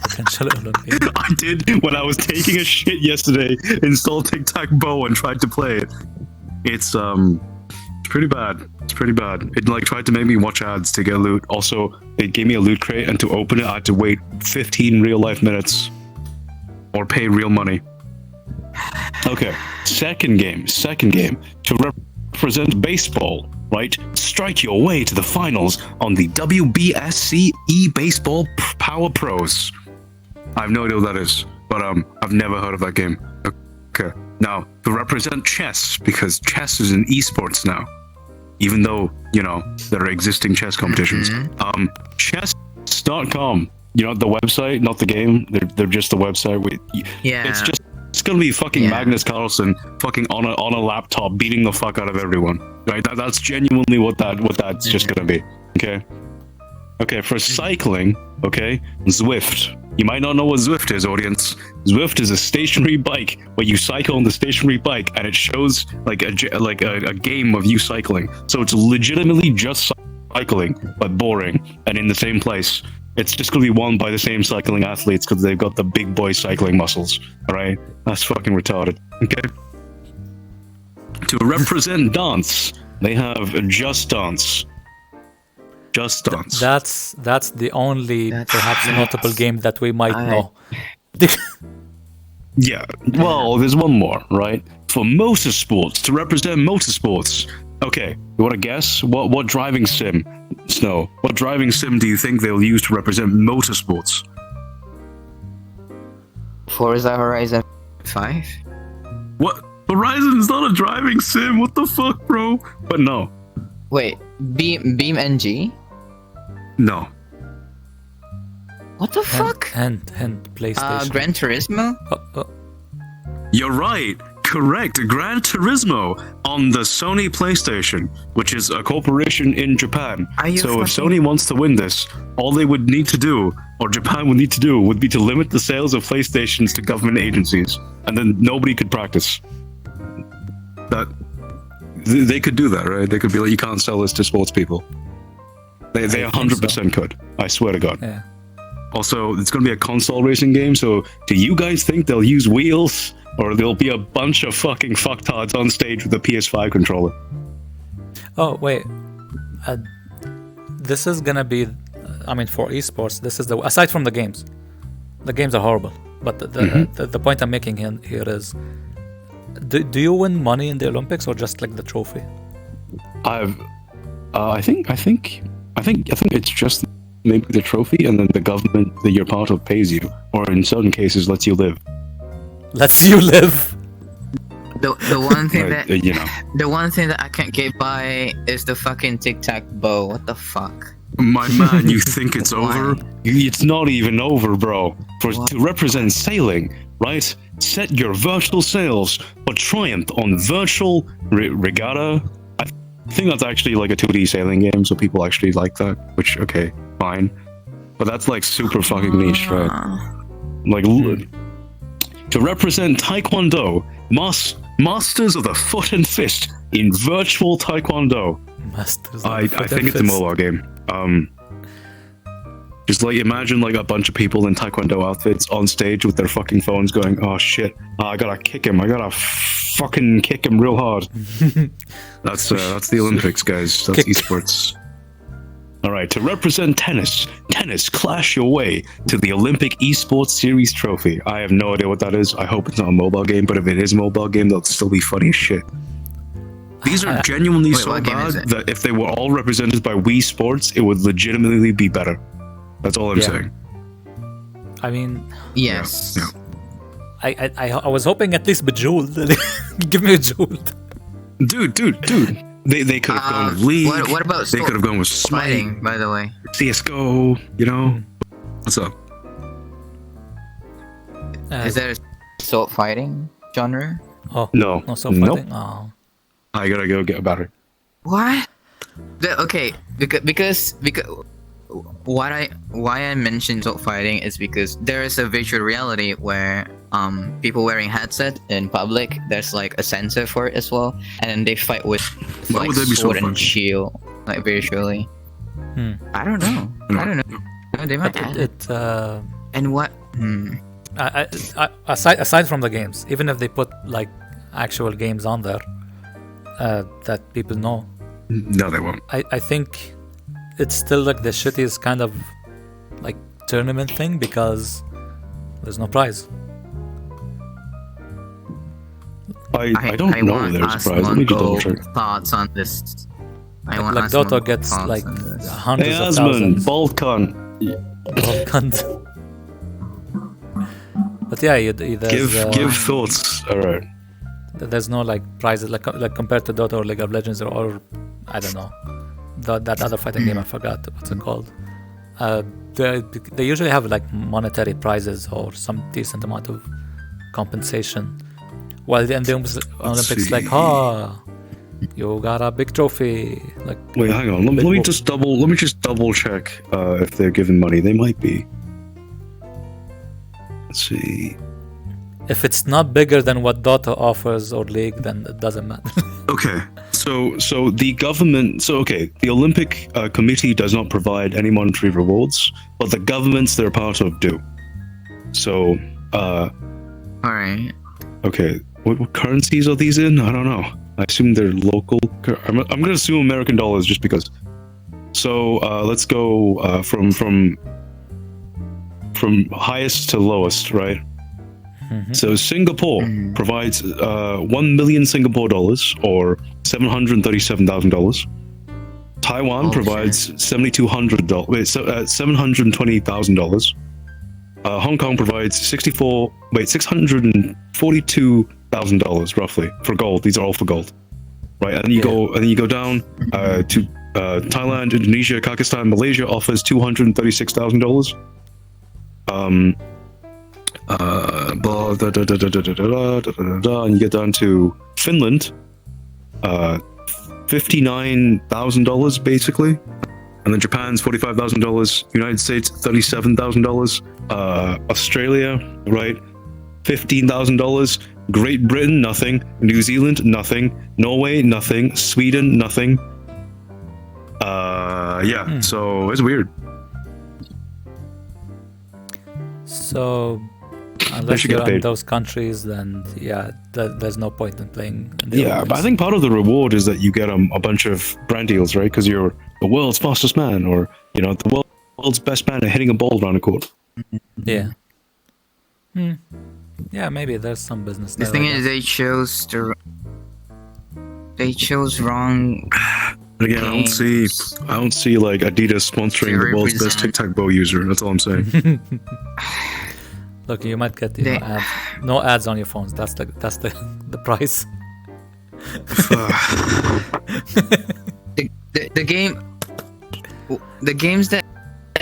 Potential Olympic. I did when I was taking a shit yesterday. Installed Tic-Tac-Bow and tried to play it. It's pretty bad. It's pretty bad. It like tried to make me watch ads to get loot. Also, it gave me a loot crate, and to open it, I had to wait 15 real life minutes or pay real money. Okay, second game to represent baseball. Right, strike your way to the finals on the WBSC eBaseball Power Pros. I have no idea what that is, but I've never heard of that game. Okay, now to represent chess, because chess is in esports now, even though there are existing chess competitions. Chess.com, the website, not the game. They're just the website. Yeah. It's gonna be fucking Yeah. Magnus Carlsen fucking on a laptop beating the fuck out of everyone. Right? That's genuinely what that's just gonna be. Okay, for cycling, okay, Zwift. You might not know what Zwift is, audience. Zwift is a stationary bike where you cycle on the stationary bike, and it shows like a game of you cycling. So it's legitimately just cycling, but boring and in the same place. It's just gonna be won by the same cycling athletes because they've got the big boy cycling muscles. All right, that's fucking retarded. Okay. To represent dance, they have Just Dance. Just Dance. That's the only perhaps notable game that we might know. Yeah. Well, there's one more, right? For motorsports, to represent motorsports, Okay, you want to guess? What driving sim, Snow? What driving sim do you think they'll use to represent motorsports? Forza Horizon 5. What? Horizon's not a driving sim. What the fuck, bro? But no, Wait, Beam NG? no. What the fuck? And PlayStation. Gran Turismo? Oh, You're right. Correct. Gran Turismo on the Sony PlayStation, which is a corporation in Japan. Are you So if fucking- Sony wants to win this, all they would need to do, or Japan would need to do, would be to limit the sales of PlayStations to government agencies, and then nobody could practice. That they could do that, right? They could be like, you can't sell this to sports people. They think 100% could. I swear to God. yeah. Also, it's going to be a console racing game, so do you guys think they'll use wheels? Or there'll be a bunch of fucking fucktards on stage with a PS5 controller? Oh wait, this is gonna be. I mean, for esports, this is the aside from the games are horrible. But the point I'm making here is, do you win money in the Olympics or just like the trophy? I think it's just maybe the trophy, and then the government that you're part of pays you, or in certain cases lets you live. Lets you live. The one thing that You know, the one thing that I can't get by is the fucking tic tac bow. What the fuck? my man, you think it's Why? over? It's not even over, bro. To represent sailing, right? Set your virtual sails for triumph on virtual regatta. I think that's actually like a 2D sailing game, so people actually like that. Which, okay, fine, but that's like super fucking niche, right? Like. To represent Taekwondo, Masters of the Foot and Fist in virtual Taekwondo. Masters. I think it's a mobile game. Just like imagine like a bunch of people in Taekwondo outfits on stage with their fucking phones going, oh shit, I gotta kick him. I gotta fucking kick him real hard. That's the Olympics, guys. That's esports. All right, to represent tennis, clash your way to the Olympic Esports Series trophy. I have no idea what that is. I hope it's not a mobile game, but if it is a mobile game, that'll still be funny as shit. These are genuinely Wait, so what game is bad it? that if they were all represented by Wii Sports, it would legitimately be better. That's all I'm saying. I mean, Yes. Yeah. I was hoping at least Bejeweled. Give me a Bejeweled. Dude. They could have gone with League. What about They could have gone with Smite, fighting? By the way, CS:GO. You know, what's up? is there? Sword fighting genre? Oh No, no, so nope. fighting. Oh, I gotta go get a battery. What? Okay, because why I mentioned sword fighting is because there is a virtual reality where People wearing headset in public, there's like a sensor for it as well, and then they fight with Why like would that be so sword fun? and shield, like virtually. I don't know. I don't know. No, they might but add it. and what? aside from the games, even if they put like actual games on there that people know, No, they won't. I think it's still like the shittiest kind of like tournament thing because there's no prize. I don't know want there's a prize. Let me just double check. thoughts on this. I want Like Asmongo Dota gets thoughts like on this. hundreds Hey, of Asmund, thousands. Balkan, But yeah, there's, give thoughts. All right. there's no like prizes like compared to Dota or League of Legends or I don't know that other fighting game I forgot what's it called. They usually have like monetary prizes or some decent amount of compensation. While in the Olympics, like, you got a big trophy. Like, Wait, hang on. Let me just double check if they're giving money. They might be. Let's see. if it's not bigger than what Dota offers or League, then it doesn't matter. Okay. So the government. So okay, the Olympic Committee does not provide any monetary rewards, but the governments they're part of do. So. All right. Okay. What currencies are these in? I don't know. I assume they're local. I'm going to assume American dollars just because. So let's go from highest to lowest, right? So Singapore provides 1 million Singapore dollars or $737,000. Taiwan provides $7,200. Wait, so $720,000. Hong Kong provides $642,000 roughly for gold. These are all for gold, right? And you go down to Thailand, Indonesia, Pakistan, Malaysia offers $236,000. And you get down to Finland, $59,000 basically, and then Japan's $45,000, United States $37,000, Australia, right, $15,000, Great Britain nothing, New Zealand nothing, Norway nothing, Sweden nothing. So it's weird. So unless you're in those countries, then there's no point in playing. But I think part of the reward is that you get a bunch of brand deals, right? Because you're the world's fastest man, or the world's best man at hitting a ball around a court. Yeah. Yeah, maybe there's some business. The thing is, they chose wrong. Again, I don't see like Adidas sponsoring the world's best tic-tac-toe user. That's all I'm saying. Look, you might get no ads on your phones. That's the price. the games that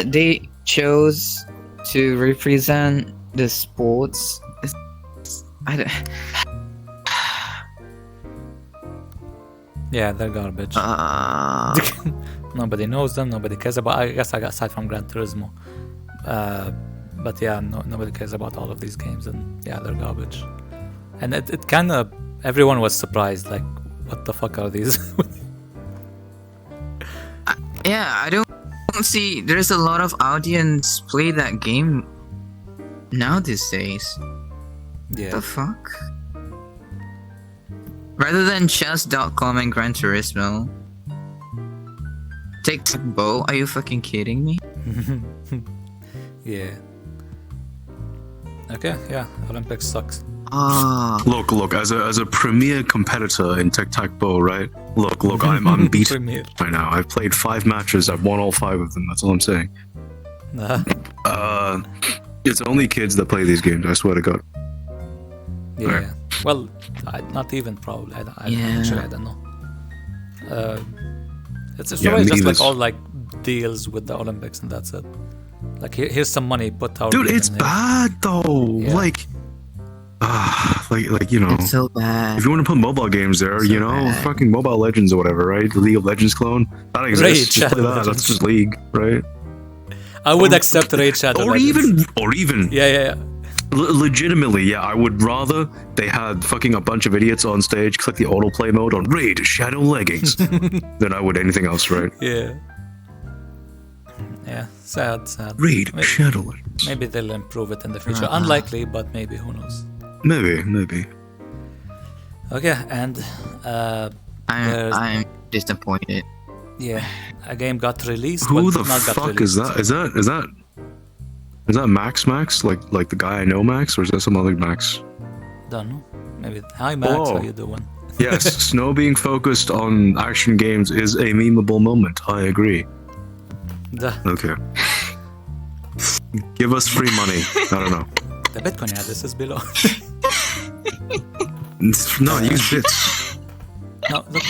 they chose to represent the sports. Yeah, they're garbage. Nobody knows them. Nobody cares about. I guess aside from Gran Turismo. But yeah, nobody cares about all of these games, and yeah, they're garbage. And it kind of, everyone was surprised, like, what the fuck are these? I don't see. There's a lot of audience play that game now these days. Yeah. The fuck? Rather than chess.com and Gran Turismo. Tic-tac-toe? Are you fucking kidding me? Yeah. Okay, yeah, Olympics sucks. Look, as a premier competitor in tic-tac-toe, right? Look, I'm unbeaten right now. I've played 5 matches, I've won all 5 of them, that's all I'm saying. It's only kids that play these games, I swear to God. Yeah. Right. Well, not even probably. I don't know. It's really just like all like deals with the Olympics and that's it. Like here's some money put out. Dude, it's bad though. Yeah. Like It's so bad. if you want to put mobile games there, bad. fucking Mobile Legends or whatever, right? The League of Legends clone that exists. Just play that. That's just League, right? I would accept VRChat or even yeah. Legitimately, I would rather they had fucking a bunch of idiots on stage click the autoplay mode on Raid Shadow Leggings than I would anything else, right? Yeah, sad. Raid Shadow Leggings. Maybe they'll improve it in the future. Unlikely, but maybe, who knows? Maybe. Okay, and I'm disappointed. Yeah, a game got released. Who the fuck is that? Is that Max, like the guy I know, Max, or is that some other Max? Don't know. Maybe. Hi, Max. How you doing? Yes, Snow being focused on action games is a memeable moment. I agree. Okay. Give us free money. I don't know. The Bitcoin address is below. No, use bits. No, look,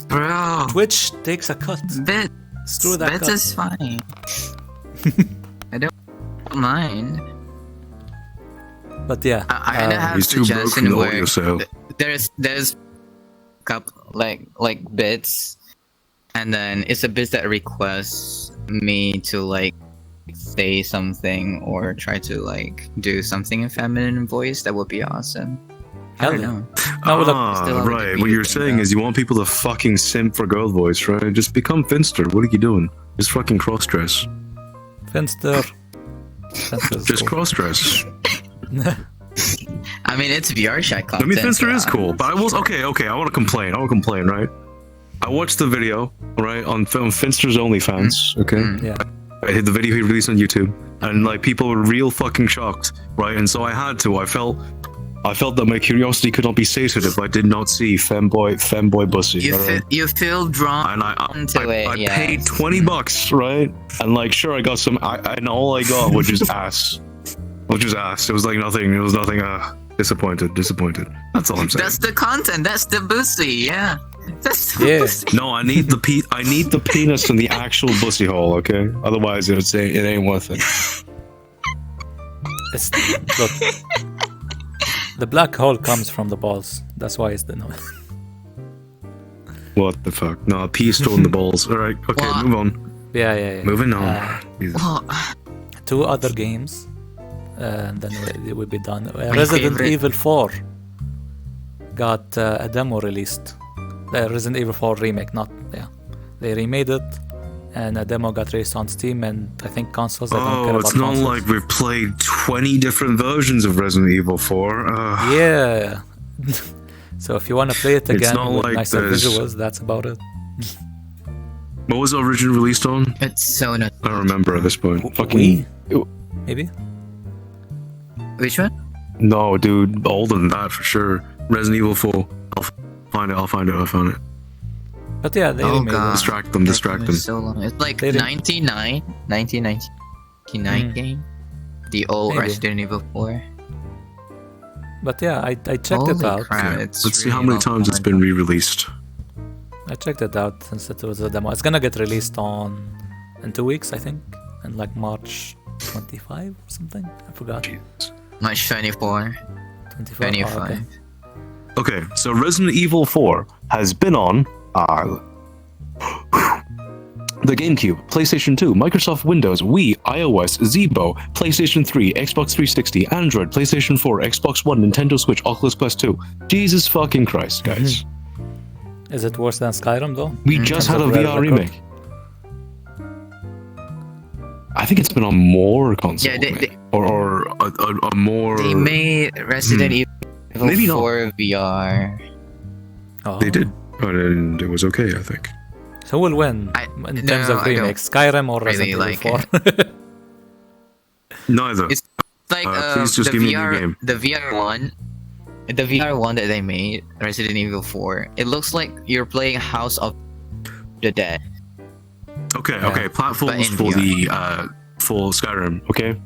Bro. Twitch takes a cut. Bits. Screw that Bits cut. is fine. I don't mind. But yeah, I have He's too broke from suggestion the audio where sale. there's couple like bits, and then it's a bit that requests me to like say something or try to like do something in feminine voice. That would be awesome. I don't know. No, look, Right. What you're saying is you want people to fucking simp for girl voice, right? Just become Finster. What are you doing? Just fucking cross-dress. Finster. Just cross-dress. I mean, it's VRChat content. I mean, Finster so is cool, but I will. Okay. I want to complain. Right? I watched the video, right, on Finster's OnlyFans. Okay. Yeah. I hit the video he released on YouTube, and like people were real fucking shocked, right? And so I felt I felt that my curiosity could not be sated if I did not see femboy Bussy. You alright? you feel drawn And I to it, paid yes. $20, right? And like, sure, I got some, and all I got was just ass. Was just ass. It was like nothing. It was nothing. Disappointed. That's all I'm saying. That's the content. That's the bussy. Yeah. That's the Yeah. bussy. No, I need the penis in the actual bussy hole. Okay, otherwise it ain't worth it. Look, the black hole comes from the balls. That's why it's the no. What the fuck? No, pee stole in the balls. All right, okay, What? move on. Yeah. Moving on. Jesus. Oh, 2 other games, and then it will be done. My Resident favorite. Evil 4 got a demo released. Resident Evil 4 remake, they remade it, and a demo got released on Steam and I think consoles. I don't care Oh, about it's not consoles. like we've played 20 different versions of Resident Evil 4. Yeah. So if you want to play it It's again not with like nicer there's- visuals, that's about it. What was it originally released on? It's so not. I don't remember at this point. Wii? Fucking Maybe. Which one? no, dude, older than that for sure. Resident Evil 4. I'll find it. But yeah, they Oh, remade God. it. Distract them. It's so long. It's like They didn't- 1999 game. The old Maybe. Resident Evil 4. But yeah, I checked it holy out. crap! It's Let's see how really many long times it's time. been re-released. I checked it out since it was a demo. It's gonna get released in 2 weeks, I think, in like March 25 or something. I forgot. Jesus. March 24, 24. 25. Oh, okay. Okay, so Resident Evil 4 has been on the GameCube, PlayStation 2, Microsoft Windows, Wii, iOS, Zeebo, PlayStation 3, Xbox 360, Android, PlayStation 4, Xbox One, Nintendo Switch, Oculus Quest 2. Jesus fucking Christ, guys. Is it worse than Skyrim though? We just had a terms of VR record? remake. I think it's been on more consoles. Yeah, or a more... They made Resident Evil Maybe not. 4 VR. Oh. They did, and it was okay, I think. So who will win in terms of I don't remake? Skyrim or really Resident Evil like 4? Neither. It's like Please just the give me a VR, new game. the VR one. The VR one that they made, Resident Evil 4, it looks like you're playing House of the Dead. Okay, Yeah. okay. But Platforms in for VR. the for Skyrim. Okay.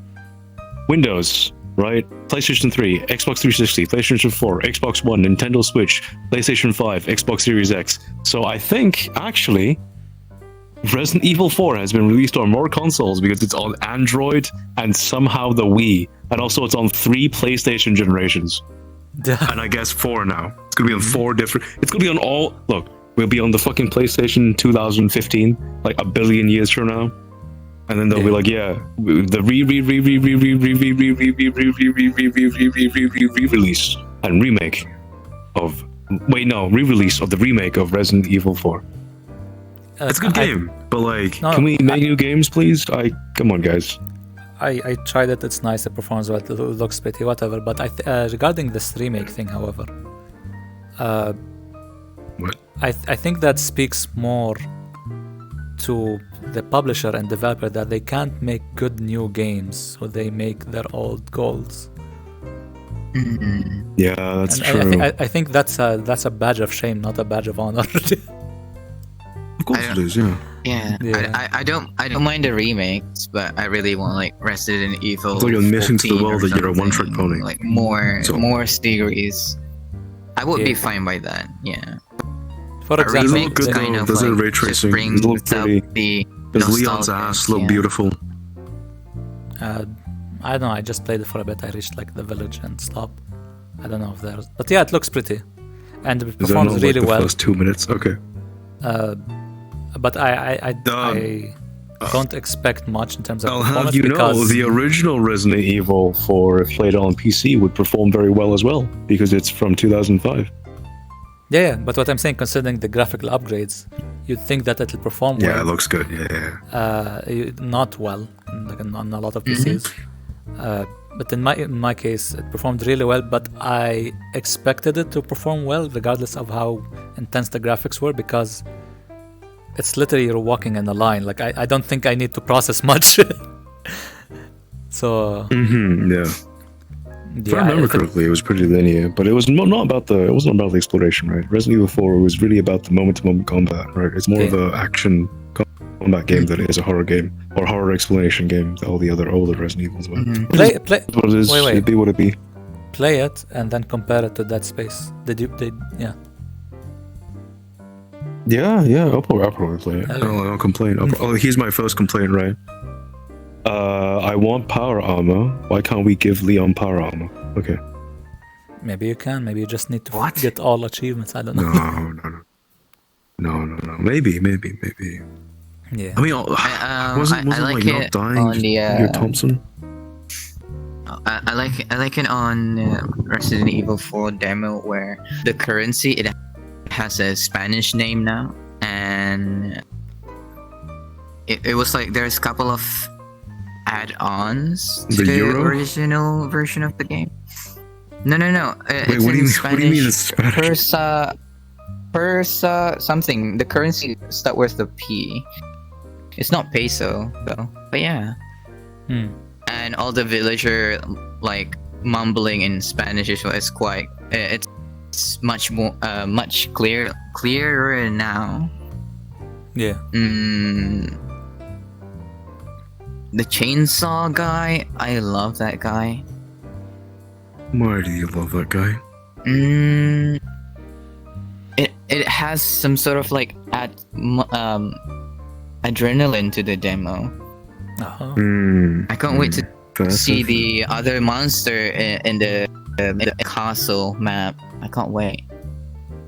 Windows, right? PlayStation 3, Xbox 360, PlayStation 4, Xbox One, Nintendo Switch, PlayStation 5, Xbox Series X. So I think actually, Resident Evil 4 has been released on more consoles because it's on Android and somehow the Wii, and also it's on 3 PlayStation generations, and I guess 4 now. It's gonna be on 4 different. It's gonna be on all. Look, we'll be on the fucking PlayStation 2015, like a billion years from now. And then they'll be like, yeah, the re-release and remake of re-release of the remake of Resident Evil 4. It's a good game, but like, No, can we make new games, please? Come on, guys. I tried it. It's nice. It performs well. It looks pretty, whatever. But regarding this remake thing, however, What? I think that speaks more to the publisher and developer that they can't make good new games, so they make their old goals. Yeah, that's And true. I think that's a badge of shame, not a badge of honor. Of course it is, yeah. Yeah, Yeah. I don't mind the remakes, but I really want like Resident Evil. It's like admitting to the 14 world or that you're a something, one-trick pony. Like more So- more series. I would be Yeah. fine by that. Yeah. For A example, look remake good, kind though. of Does it like ray just tracing? brings Does it look up pretty? the Does Leon's nostalgia, ass look yeah. beautiful? I don't know. I just played it for a bit. I reached like the village and stopped. I don't know if there's, but yeah, it looks pretty, and it Is that performs not really like the well. first 2 minutes? Okay. But I don't expect much in terms of I'll performance have you know, because the original Resident Evil 4, if played on PC, would perform very well as well, because it's from 2005. yeah. But what I'm saying, considering the graphical upgrades, you'd think that it'll perform Yeah, it well. looks good. Yeah. Not well, like on a lot of PCs. But in my case, it performed really well. But I expected it to perform well, regardless of how intense the graphics were, because it's literally you're walking in a line. Like I don't think I need to process much. So Yeah. If I remember correctly, it was pretty linear, but it was not about the. It wasn't about the exploration, right? Resident Evil 4 was really about the moment-to-moment combat, right? It's more of an action combat game than it is a horror game or horror exploration game that all the other older Resident Evils were. Play. What it is, Wait. it'd be what it be. Play it and then compare it to Dead Space. Yeah. Yeah. I'll probably play it. Okay. I'll complain. Here's my first complaint, right? I want power armor. Why can't we give Leon power armor? Okay. Maybe you can. Maybe you just need to get all achievements. I don't know. No. Maybe. Yeah. I mean, wasn't like not it dying on the Thompson? I like it on Resident Evil 4 demo where the currency it has a Spanish name now, and it was like there's a couple of add-ons to the original version of the game. No. Wait, what do you mean it's Spanish? Persa something. The currency starts with the P. It's not peso though, but yeah. And all the villager like mumbling in Spanish is quite. It's much more much clearer now. Yeah. The chainsaw guy, I love that guy. Why do you love that guy? It has some sort of like adrenaline to the demo. I can't wait to see the other monster in the castle map. I can't wait.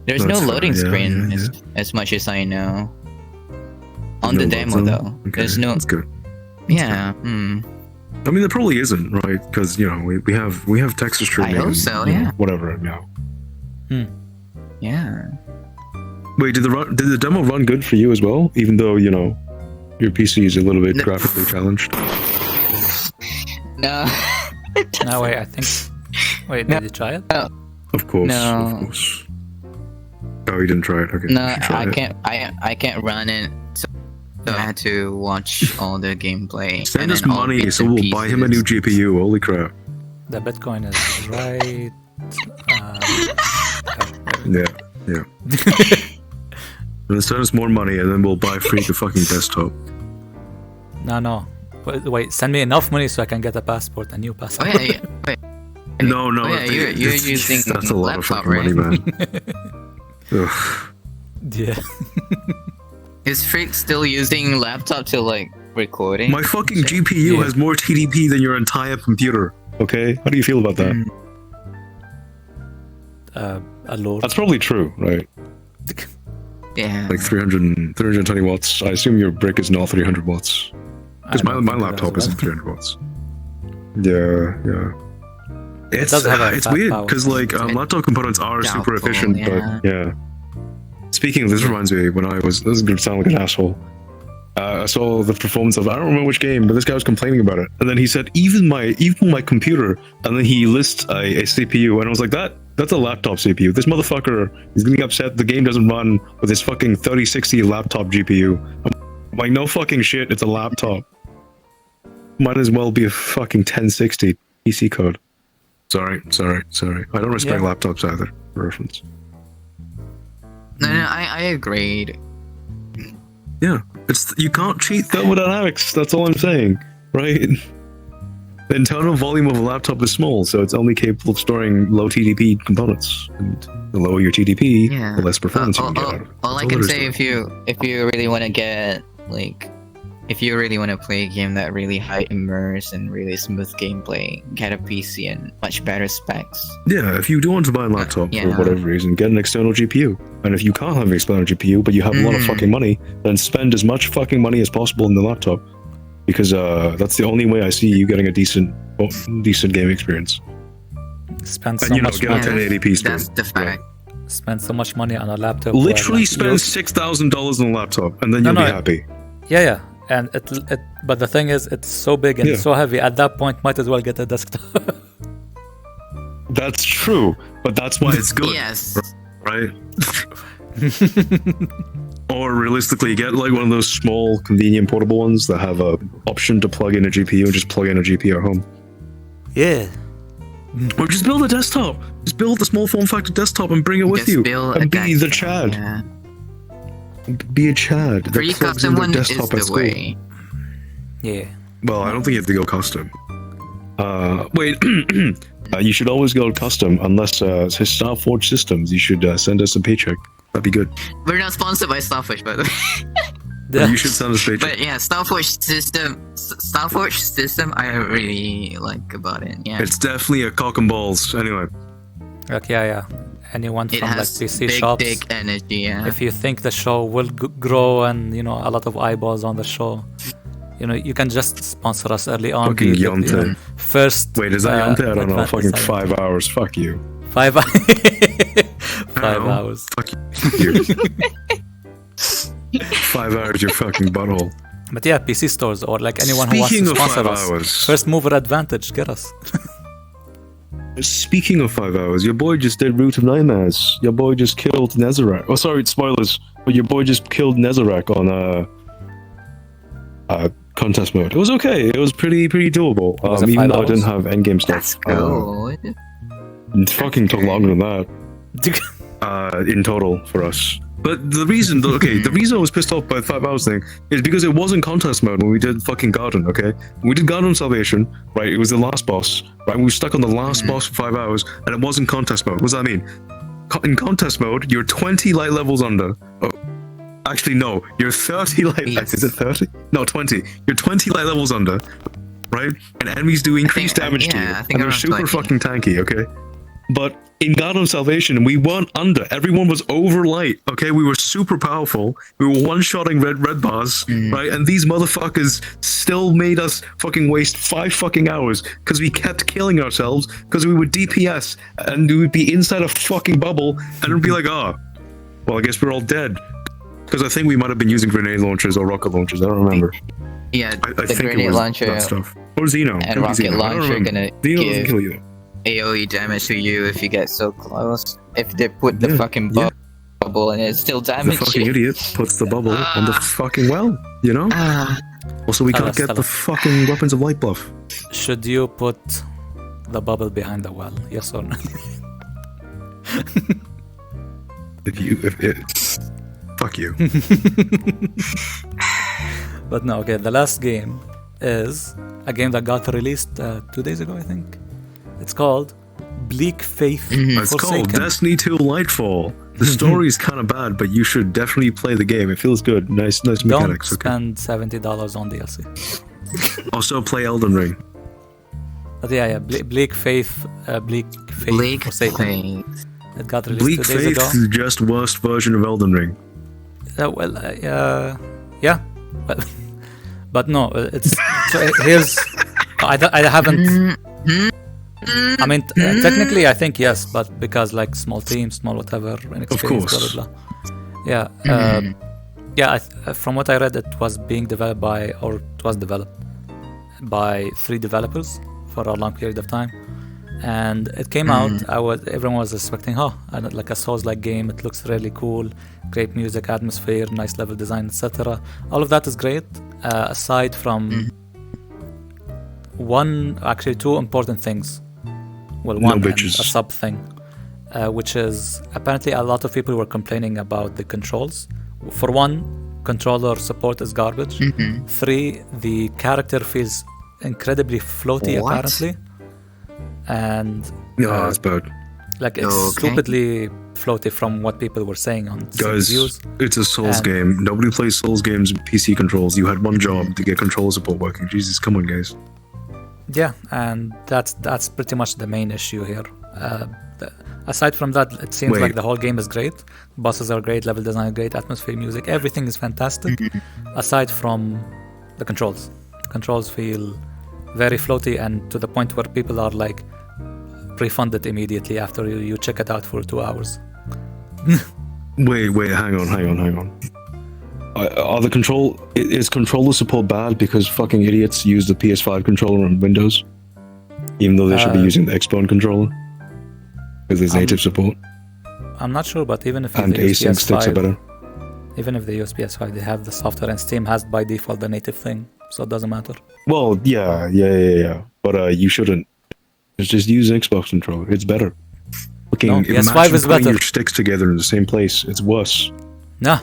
There's no loading screen as much as I know. On the demo though. Okay, There's no. That's good. Yeah. I mean, there probably isn't, right? Because we have Texas streaming. I hope so. Yeah. Whatever now. Yeah. Wait, did the demo run good for you as well? Even though your PC is a little bit graphically challenged. No. No, wait. I think. Wait, did you try it? Of course. No. Of course. Oh, you didn't try it. Okay. No, I can't run it. So I had to watch all the gameplay. Send us money so we'll buy him a new GPU. Holy crap. The Bitcoin is right. Yeah. Then send us more money and then we'll buy free the fucking desktop. No. Wait, send me enough money so I can get a passport, a new passport. Oh, yeah. Wait. No. You're using that's a lot laptop, of fucking money, right? man. Ugh. Yeah. Is Freak still using laptop to like recording? My fucking GPU has more TDP than your entire computer. Okay, how do you feel about that? A lot. That's probably true, right? Yeah. Like 320 watts. I assume your brick is not 300 watts. Because my laptop isn't 300 watts. Yeah. It's weird because laptop components are super efficient, but yeah. Speaking of this, reminds me this is gonna sound like an asshole. I saw the performance of I don't remember which game, but this guy was complaining about it, and then he said even my computer, and then he lists a CPU, and I was like that's a laptop CPU. This motherfucker is getting upset the game doesn't run with his fucking 3060 laptop GPU. I'm like, no fucking shit, it's a laptop. Might as well be a fucking 1060 PC code. Sorry. I don't respect laptops either, for reference. No, I agreed. Yeah, you can't cheat thermodynamics. That's all I'm saying, right? The internal volume of a laptop is small, so it's only capable of storing low TDP components. And the lower your TDP, the less performance you can get out of it. All I can say, if you really want to get if you really want to play a game that really high immerse and really smooth gameplay, get a PC and much better specs. Yeah, if you do want to buy a laptop for whatever reason, get an external GPU. And if you can't have an external GPU, but you have a lot of fucking money, then spend as much fucking money as possible in the laptop. Because that's the only way I see you getting a decent game experience. Spend so much money. Get a 1080p screen. That's the fact. Spend so much money on a laptop. Literally spend $6,000 on a laptop, and then you'll be happy. Yeah. And but the thing is, it's so big and so heavy. At that point, might as well get a desktop. That's true, but that's why it's good. Yes. Right? Or realistically, get like one of those small, convenient, portable ones that have a option to plug in a GPU and just plug in a GPU at home. Yeah. Or just build a desktop. Just build the small form factor desktop and bring it with Just you. build And a be the desktop, Chad. yeah. Be a Chad that Free plugs custom in their one is desktop at the school. way. Yeah. Well, I don't think you have to go custom. Wait. You should always go custom unless it's Starforge Systems. You should send us a paycheck. That'd be good. We're not sponsored by Starforge, by the way. But you should send us a paycheck. But yeah, Starforge system, I really like about it. Yeah, It's definitely a cock and balls. Anyway. Like, yeah. Anyone it from like has PC big, shops, big energy. Yeah, if you think the show will grow and a lot of eyeballs on the show, you can just sponsor us early on. Fucking Be the, Yonte. first. Wait, is that Yonte? I don't know. advantage Fucking side. 5 hours. Fuck you. 5 5 Ow. hours. Fuck you. 5 hours, your fucking butthole. But yeah, PC stores or like anyone who wants Speaking to of sponsor 5 us. hours. First mover advantage, get us. Speaking of 5 hours, your boy just did Root of Nightmares. Your boy just killed Nezarek. Oh, sorry, spoilers. But your boy just killed Nezarek on contest mode. It was okay. It was pretty doable. Was it Even 5 though I didn't hours? have endgame that's stuff. good. It fucking took longer than that. In total for us. But the reason I was pissed off by the 5 hours thing is because it wasn't contest mode when we did fucking Garden, okay? We did Garden of Salvation, right? It was the last boss, right? We were stuck on the last boss for 5 hours, and it wasn't contest mode. What does that mean? In contest mode, you're 20 light levels under. Oh, actually, no. You're 30 light... Yes. Is it 30? No, 20. You're 20 light levels under, right? And enemies do increased damage to you. I think And they're around super 20. fucking tanky, okay? But in God of Salvation, we weren't under. Everyone was over light. Okay, we were super powerful. We were one-shotting red bars, right? And these motherfuckers still made us fucking waste 5 fucking hours because we kept killing ourselves because we would DPS and we would be inside a fucking bubble and it'd be like, well, I guess we're all dead. Because I think we might have been using grenade launchers or rocket launchers. I don't remember. Yeah, I think grenade it was launcher that stuff. Or Xeno. and Could be rocket Xeno. I don't launcher remember. gonna Xeno doesn't give kill you. AoE damage to you if you get so close. If they put the Yeah, fucking yeah. bubble and it still The damages fucking you. idiot puts the bubble on the fucking well, you know? Also, we can't Alas, get the alas. fucking weapons of light buff. Should you put the bubble behind the well? Yes or no? Fuck you. But no, okay, the last game is a game that got released 2 days ago, I think. It's called Bleak Faith. It's called Forsaken. Destiny 2 Lightfall. The story is kind of bad, but you should definitely play the game. It feels good. Nice Don't mechanics. Okay. spend $70 on DLC. Also, play Elden Ring. But yeah, Bleak Faith, Bleak Forsaken. Faith. It got released Bleak 2 days Faith ago. is just worst version of Elden Ring. Yeah, but no, it's so here's I haven't. I mean, technically, I think yes, but because like small team, small whatever, inexperienced, course. blah blah blah. Yeah, from what I read, it was being developed by, or it was developed by 3 developers for a long period of time, and it came out. Everyone was expecting, like a Souls-like game. It looks really cool, great music, atmosphere, nice level design, etc. All of that is great, aside from actually 2 important things. Well, one and a bitches. sub thing, which is apparently a lot of people were complaining about the controls. For one, controller support is garbage. 3, the character feels incredibly floaty What? apparently, and No, that's bad. like it's Okay. stupidly floaty from what people were saying on Guys, reviews. it's a Souls And- game. Nobody plays Souls games with PC controls. You had one job to get controller support working. Jesus, come on, guys. Yeah, and that's pretty much the main issue here. Aside from that, it seems Wait. like the whole game is great. Bosses are great, level design great, atmosphere, music, everything is fantastic. Aside from the controls. The controls feel very floaty, and to the point where people are like, refund it immediately after you check it out for 2 hours. Wait, hang on. Is controller support bad because fucking idiots use the PS5 controller on Windows? Even though they should be using the Xbox controller? Because there's native support. I'm not sure, but even if you And use async sticks are PS5, better. even if they use PS5, they have the software, and Steam has by default the native thing, so it doesn't matter. Well, yeah. But you shouldn't Just use Xbox controller. It's better. Fucking No, imagine PS5 is putting better. your sticks together in the same place. It's worse. Nah.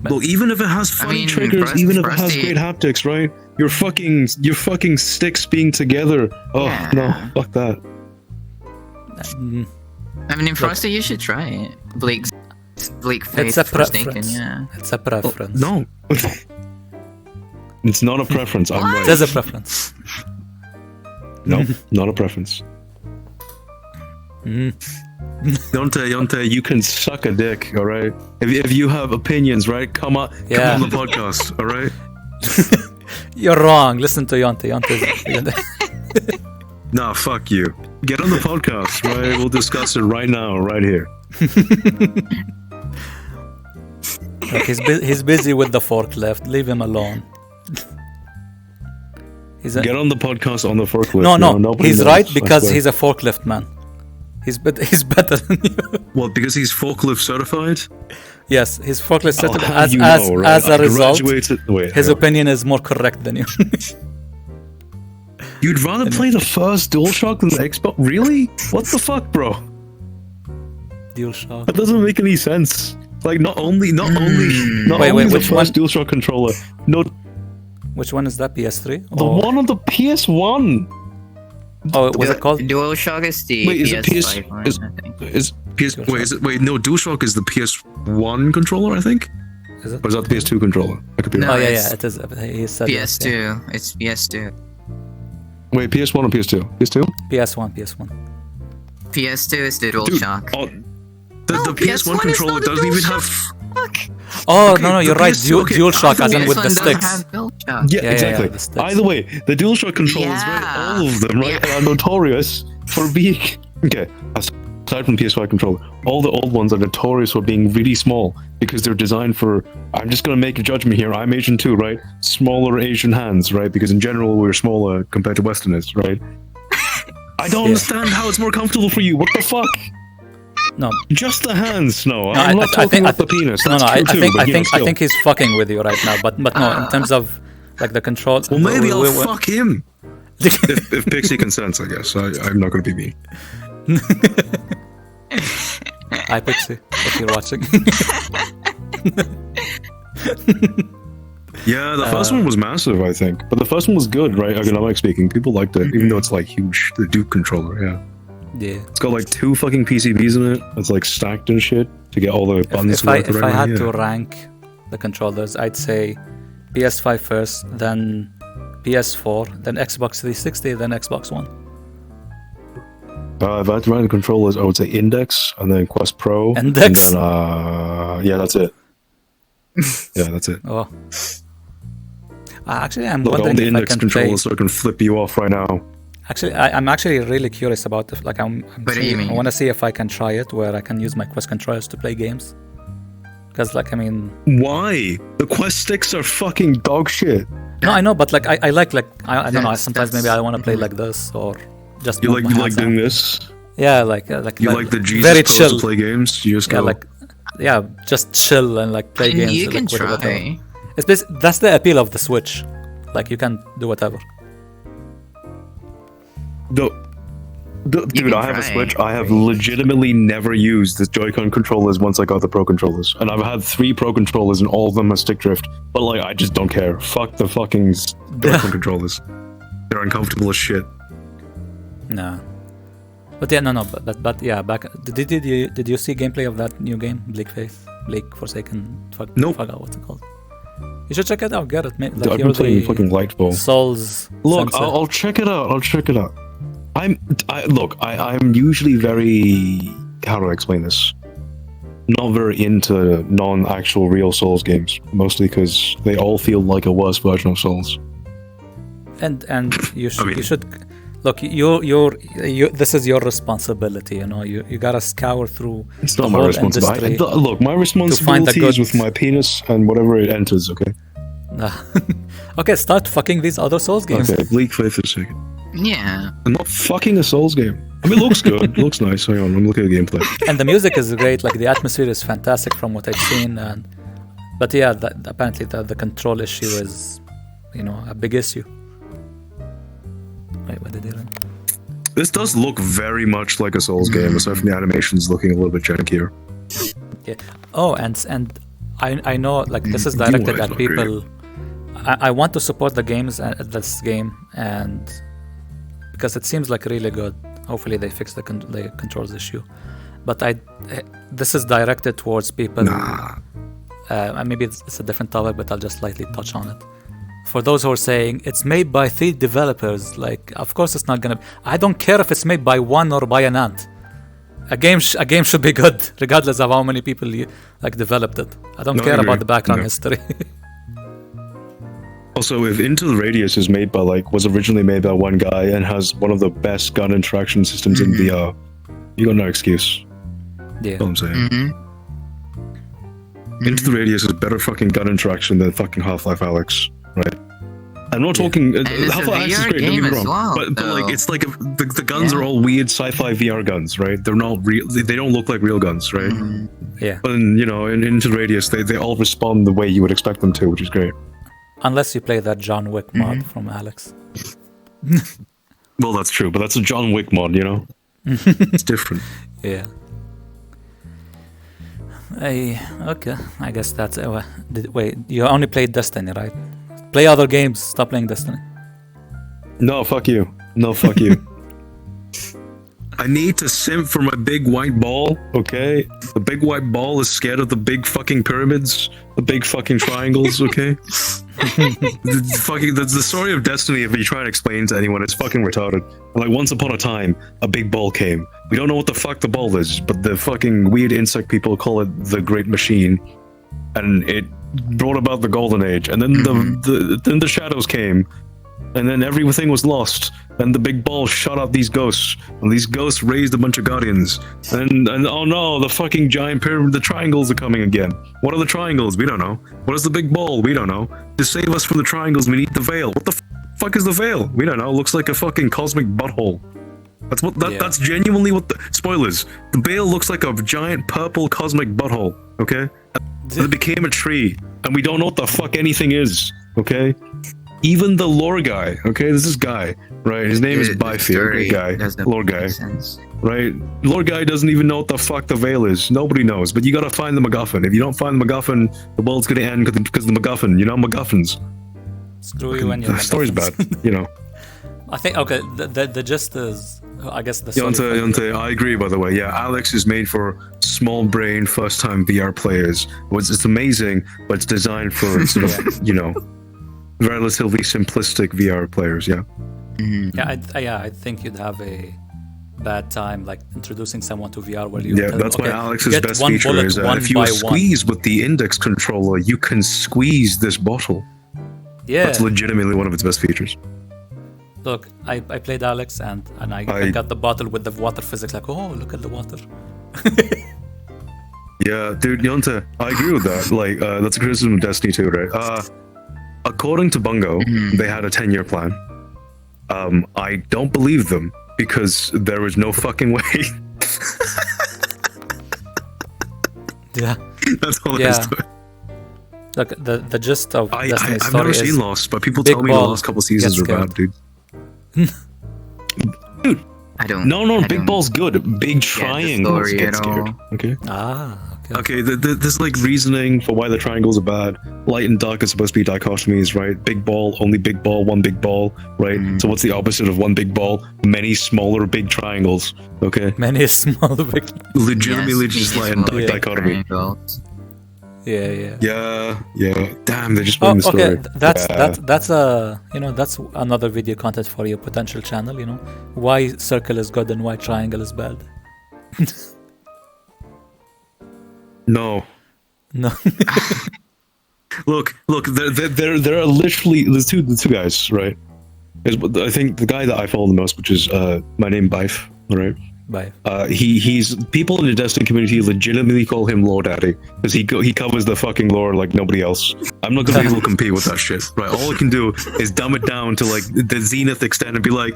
Well, even if it has funny mean, triggers, for even if it us has to- great haptics, right? Your fucking sticks being together. Oh Yeah. no, fuck that. Mm, I mean, in Frosty, you should try it. Bleak Faith, It's a Forsaken, preference. yeah. It's a preference. No. It's not a preference. I'm It right. is a preference. No, not a preference. Mm. Yonte, you can suck a dick, all right? If you have opinions, right? Come on Yeah. the podcast, all right? You're wrong. Listen to Yonte. Nah, fuck you. Get on the podcast, right? We'll discuss it right now, right here. Look, he's busy with the forklift. Leave him alone. Get on the podcast on the forklift. No, nobody he's knows, right I because swear. he's a forklift man. He's better than you. Well, because he's forklift certified? Yes, he's forklift I'll certified. have you know, right? As a I result, graduated- Wait, his hang on. opinion is more correct than you. You'd rather play the first DualShock than the Xbox? Really? What the fuck, bro? DualShock. That doesn't make any sense. Like, not only Wait, the which first one? DualShock controller, no, Which one is that? PS3? the one on the PS1. Oh, was it called? DualShock is the Wait, is it PS5 PS? one, Is, I think. is PS? Wait, is it? Wait, no. DualShock is the PS1 controller, I think. Is it? Or is that the PS2 controller? I could be No, wrong. Oh yeah, it's yeah. It is. He said yes, yeah. PS2. It's PS2. Wait, PS1 or PS2? PS2. PS1. PS2 is the Dude, DualShock. oh, the No, PS1 PS1 is controller not the doesn't even have. Fuck. Oh Okay, no, you're the right. PS2 okay, DualShock, as in either with PS1 the doesn't sticks. have DualShock. Yeah, yeah, exactly. the sticks. Either way, the DualShock controllers, right? Yeah. All of them, right, Yeah. are notorious for being. Okay, aside from the PS5 controller, all the old ones are notorious for being really small because they're designed for. I'm just gonna make a judgment here. I'm Asian too, right? Smaller Asian hands, right? Because in general we're smaller compared to Westerners, right? I don't Yeah. understand how it's more comfortable for you. What the fuck? No, Just the hands, no. No, I'm not talking about the penis. No, That's no. true I too, think but, I you know, think I still. think he's fucking with you right now. But no, in terms of like the control. Well, maybe I'll fuck him if Pixie consents. I guess I'm not gonna be mean. Hi Pixie, if you're watching. Yeah, the first one was massive, I think. But the first one was good, right? Economic speaking. People liked it, even though it's like huge. The Duke controller, yeah. Yeah. It's got like 2 fucking PCBs in it. It's like stacked and shit to get all the buttons to work the If right I way, had yeah. to rank the controllers, I'd say PS5 first, then PS4, then Xbox 360, then Xbox One. If I had to rank the controllers, I would say Index, and then Quest Pro. Index? And then, yeah, that's it. Yeah, that's it. Oh. Actually, I'm Look, all wondering the if I Index can controllers play. so I can flip you off right now. Actually, I'm actually really curious about if, like, I'm What do you seeing- mean? I want to see if I can try it where I can use my Quest controllers to play games. Because, like, I mean, Why? The Quest sticks are fucking dog shit. no, I know, but like, I like, I don't know. That's- Sometimes maybe that's- I want to play like this or just. You move like my hands doing down. this? Yeah, like You like the Jesus very pose chill. to play games? You just Yeah, go. like, yeah, just chill and like play And games. you like, can whatever. try. That's the appeal of the Switch. Like, you can do whatever. Dude, can I have a try. Switch. I have legitimately never used the Joy-Con controllers once I got the Pro controllers, and I've had 3 Pro controllers, and all of them are stick drift. But like, I just don't care. Fuck the fucking Joy-Con controllers. They're uncomfortable as shit. No. But yeah, no. But yeah, back. Did you see gameplay of that new game, Bleak Faith, Bleak Forsaken? Nope. Forgot what's it called. You should check it out. Get it. Like, Dude, I've you're been playing the fucking Lightball. Souls. Look, sensei. I'll check it out. I'll check it out. I'm usually very, how do I explain this? Not very into non-actual real Souls games, mostly because they all feel like a worse version of Souls. And you should mean- you should look. You. This is your responsibility. You know. You gotta scour through. It's the not my whole responsibility. industry. Look, my responsibility is good- with my penis and whatever it enters, okay? Okay, start fucking these other Souls games. Okay, Bleak Faith is second. Yeah. I'm not fucking a Souls game. I mean, it looks good. It looks nice. Hang on, I'm looking at the gameplay. And the music is great. Like, the atmosphere is fantastic from what I've seen. But yeah, apparently the control issue is, a big issue. Wait, what did he run? This does look very much like a Souls game, aside from the animations looking a little bit jankier. Yeah. Oh, and I know like this is directed at people. I want to support the games at this game, and because it seems like really good. Hopefully they fix the controls issue. But this is directed towards people. Maybe it's a different topic, but I'll just lightly touch on it. For those who are saying it's made by 3 developers, like of course it's not gonna. I don't care if it's made by one or by an ant. A game should be good, regardless of how many people developed it. I don't care about the background history. Also, if Into the Radius is was originally made by one guy and has one of the best gun interaction systems in VR, you got no excuse. Yeah. That's what I'm saying. Into the Radius is better fucking gun interaction than fucking Half-Life Alyx, right? I'm not talking. Half-Life Alyx is great. Don't get me wrong, but like it's like the guns are all weird sci-fi VR guns, right? They're not real. They don't look like real guns, right? Yeah. But in Into the Radius, they all respond the way you would expect them to, which is great. Unless you play that John Wick mod from Alex. Well, that's true, but that's a John Wick mod, It's different. Yeah. Okay, I guess that's it. Wait, you only played Destiny, right? Play other games. Stop playing Destiny. No, fuck you. No, fuck you. I need to simp for my big white ball, okay? The big white ball is scared of the big fucking pyramids, the big fucking triangles, okay? The story of Destiny, if you try and explain to anyone, it's fucking retarded. Like, once upon a time, a big ball came. We don't know what the fuck the ball is, but the fucking weird insect people call it the Great Machine. And it brought about the Golden Age. And then then the shadows came. And then everything was lost, and the big ball shot out these ghosts, and these ghosts raised a bunch of guardians. And oh no, the fucking giant pyramid, the triangles are coming again. What are the triangles? We don't know. What is the big ball? We don't know. To save us from the triangles, we need the veil. What the fuck is the veil? We don't know. It looks like a fucking cosmic butthole. That's what. That's genuinely what the spoilers. The veil looks like a giant purple cosmic butthole. Okay, it became a tree, and we don't know what the fuck anything is. Okay. Even the lore guy, okay, there's this guy, right? His name is Byfield, guy, lore guy, right? Lore guy doesn't even know what the fuck the veil is. Nobody knows, but you gotta find the MacGuffin. If you don't find the MacGuffin, the world's gonna end because of the MacGuffin. MacGuffins. Screw you and your The story's bad, I think, okay, the gist is, I guess the Yonte, I agree, by the way. Yeah, Alex is made for small brain, first time VR players. It's amazing, but it's designed for sort of, relatively simplistic VR players, yeah. I think you'd have a bad time like introducing someone to VR where that's why Alex's best feature is if you squeeze with the index controller, you can squeeze this bottle. Yeah, that's legitimately one of its best features. Look, I played Alex and I got the bottle with the water physics, like, oh, look at the water. Yeah, dude, Yonte, I agree with that. Like, that's a criticism of Destiny 2, right? According to Bungo, they had a 10-year plan. I don't believe them because there is no fucking way. Yeah. That's all there is to it. Look, the gist of Destiny's I've story never seen Lost, but people tell me the last couple seasons are bad, dude. Dude, I don't. No, Big Ball's good. Big Triangles get scared. Okay. Okay, there's like reasoning for why the triangles are bad. Light and dark are supposed to be dichotomies, right? Big ball, only big ball, one big ball, right? So what's the opposite of one big ball? Many smaller big triangles, okay? Many smaller big... Legitimately just light and dark dichotomy. Yeah. Damn, they just ruined the story. Okay, that's that's another video content for your potential channel, why circle is good and why triangle is bad. No. Look. There are literally the two guys, right? I think the guy that I follow the most, which is my name Bife, right? Bife. He's people in the Destiny community legitimately call him Lore Daddy because he covers the fucking lore like nobody else. I'm not gonna be able to compete with that shit, right? All I can do is dumb it down to like the zenith extent and be like,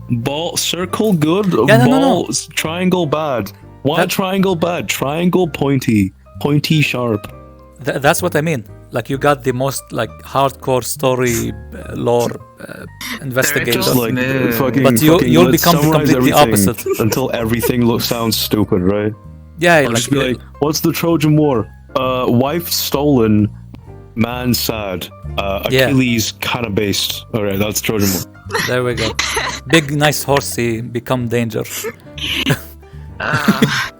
ball circle good, ball triangle bad. Why triangle bad? Triangle pointy sharp. That's what I mean. like you got the most like hardcore story lore investigator. Just Like smooth. fucking. But you'll let's become summarize completely everything opposite. until everything sounds stupid, right? Yeah, I'll like, just be like, "What's the Trojan War? Wife stolen, man sad. Achilles kind of based. All right, that's Trojan War." there we go. Big nice horsey become danger.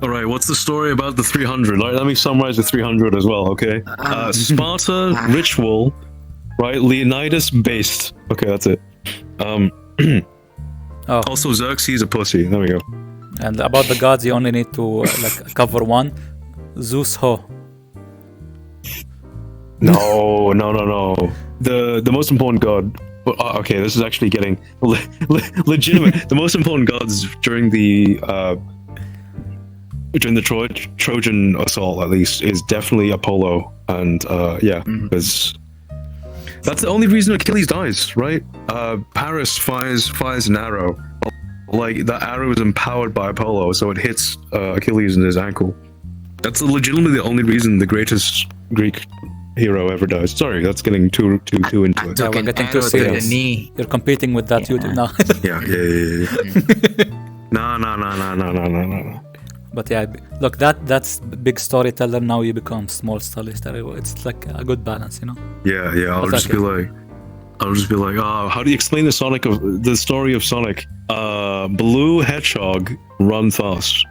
All right, what's the story about the 300? Let me summarize the 300 as well, okay? Sparta ritual, right? Leonidas based. Okay, that's it. Oh, Also, Xerxes a pussy. There we go. and about the gods, you only need to like cover one. Zeus Ho. No. The most important god. Okay, this is actually getting legitimate. The most important gods during the Trojan assault, at least, is definitely Apollo, and yeah, because that's the only reason Achilles dies, right? Paris fires an arrow, like that arrow is empowered by Apollo, so it hits Achilles in his ankle. That's legitimately the only reason the greatest Greek hero ever dies. Sorry, that's getting too into it. Yeah, Took we're an getting arrow too to the serious. knee. You're competing with that Yeah. YouTube now. Yeah. No. But yeah, look, that's big storyteller. Now you become small storyteller. It's like a good balance, you know. Yeah. I'll just be like, oh, how do you explain the story of Sonic? Blue hedgehog run fast.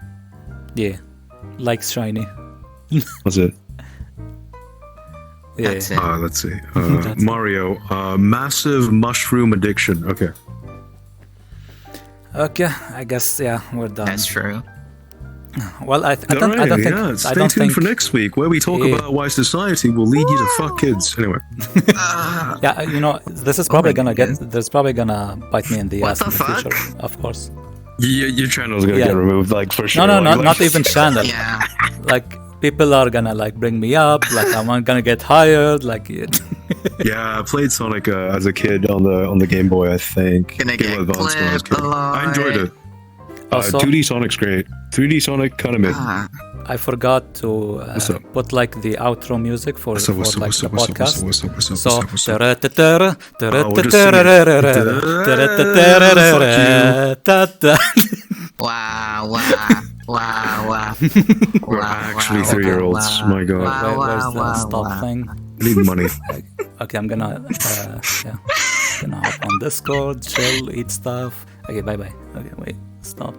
Yeah, likes shiny. That's it. Yeah, That's it. Let's see. That's it. Mario, massive mushroom addiction. Okay. Okay, I guess we're done. That's true. Well, I don't think. Stay I don't tuned think. for next week where we talk Yeah. about why society will lead you to fuck kids. Anyway. Yeah, you know, this is probably my gonna goodness. There's probably gonna bite me in the What ass in the the fuck? future, of course. Your channel's gonna Yeah. get removed, like for sure. No, like, not even channel. Yeah. Like people are gonna like bring me up. Like I'm gonna get hired. Like Yeah, I played Sonic as a kid on the Game Boy, I think. Gonna Game get Boy Advance when I was a clipped kid. a lot. I enjoyed it. Also- 2D Sonic's great. 3D Sonic kind of mid. I forgot to What's up? put like the outro music for What's up? like the podcast. What's up? So What's up? Wow. We're actually 3-year-olds. My God. Where's the stop thing? I need money. Okay, I'm gonna gonna hop on Discord, chill, eat stuff. Okay, bye. Okay, wait, stop.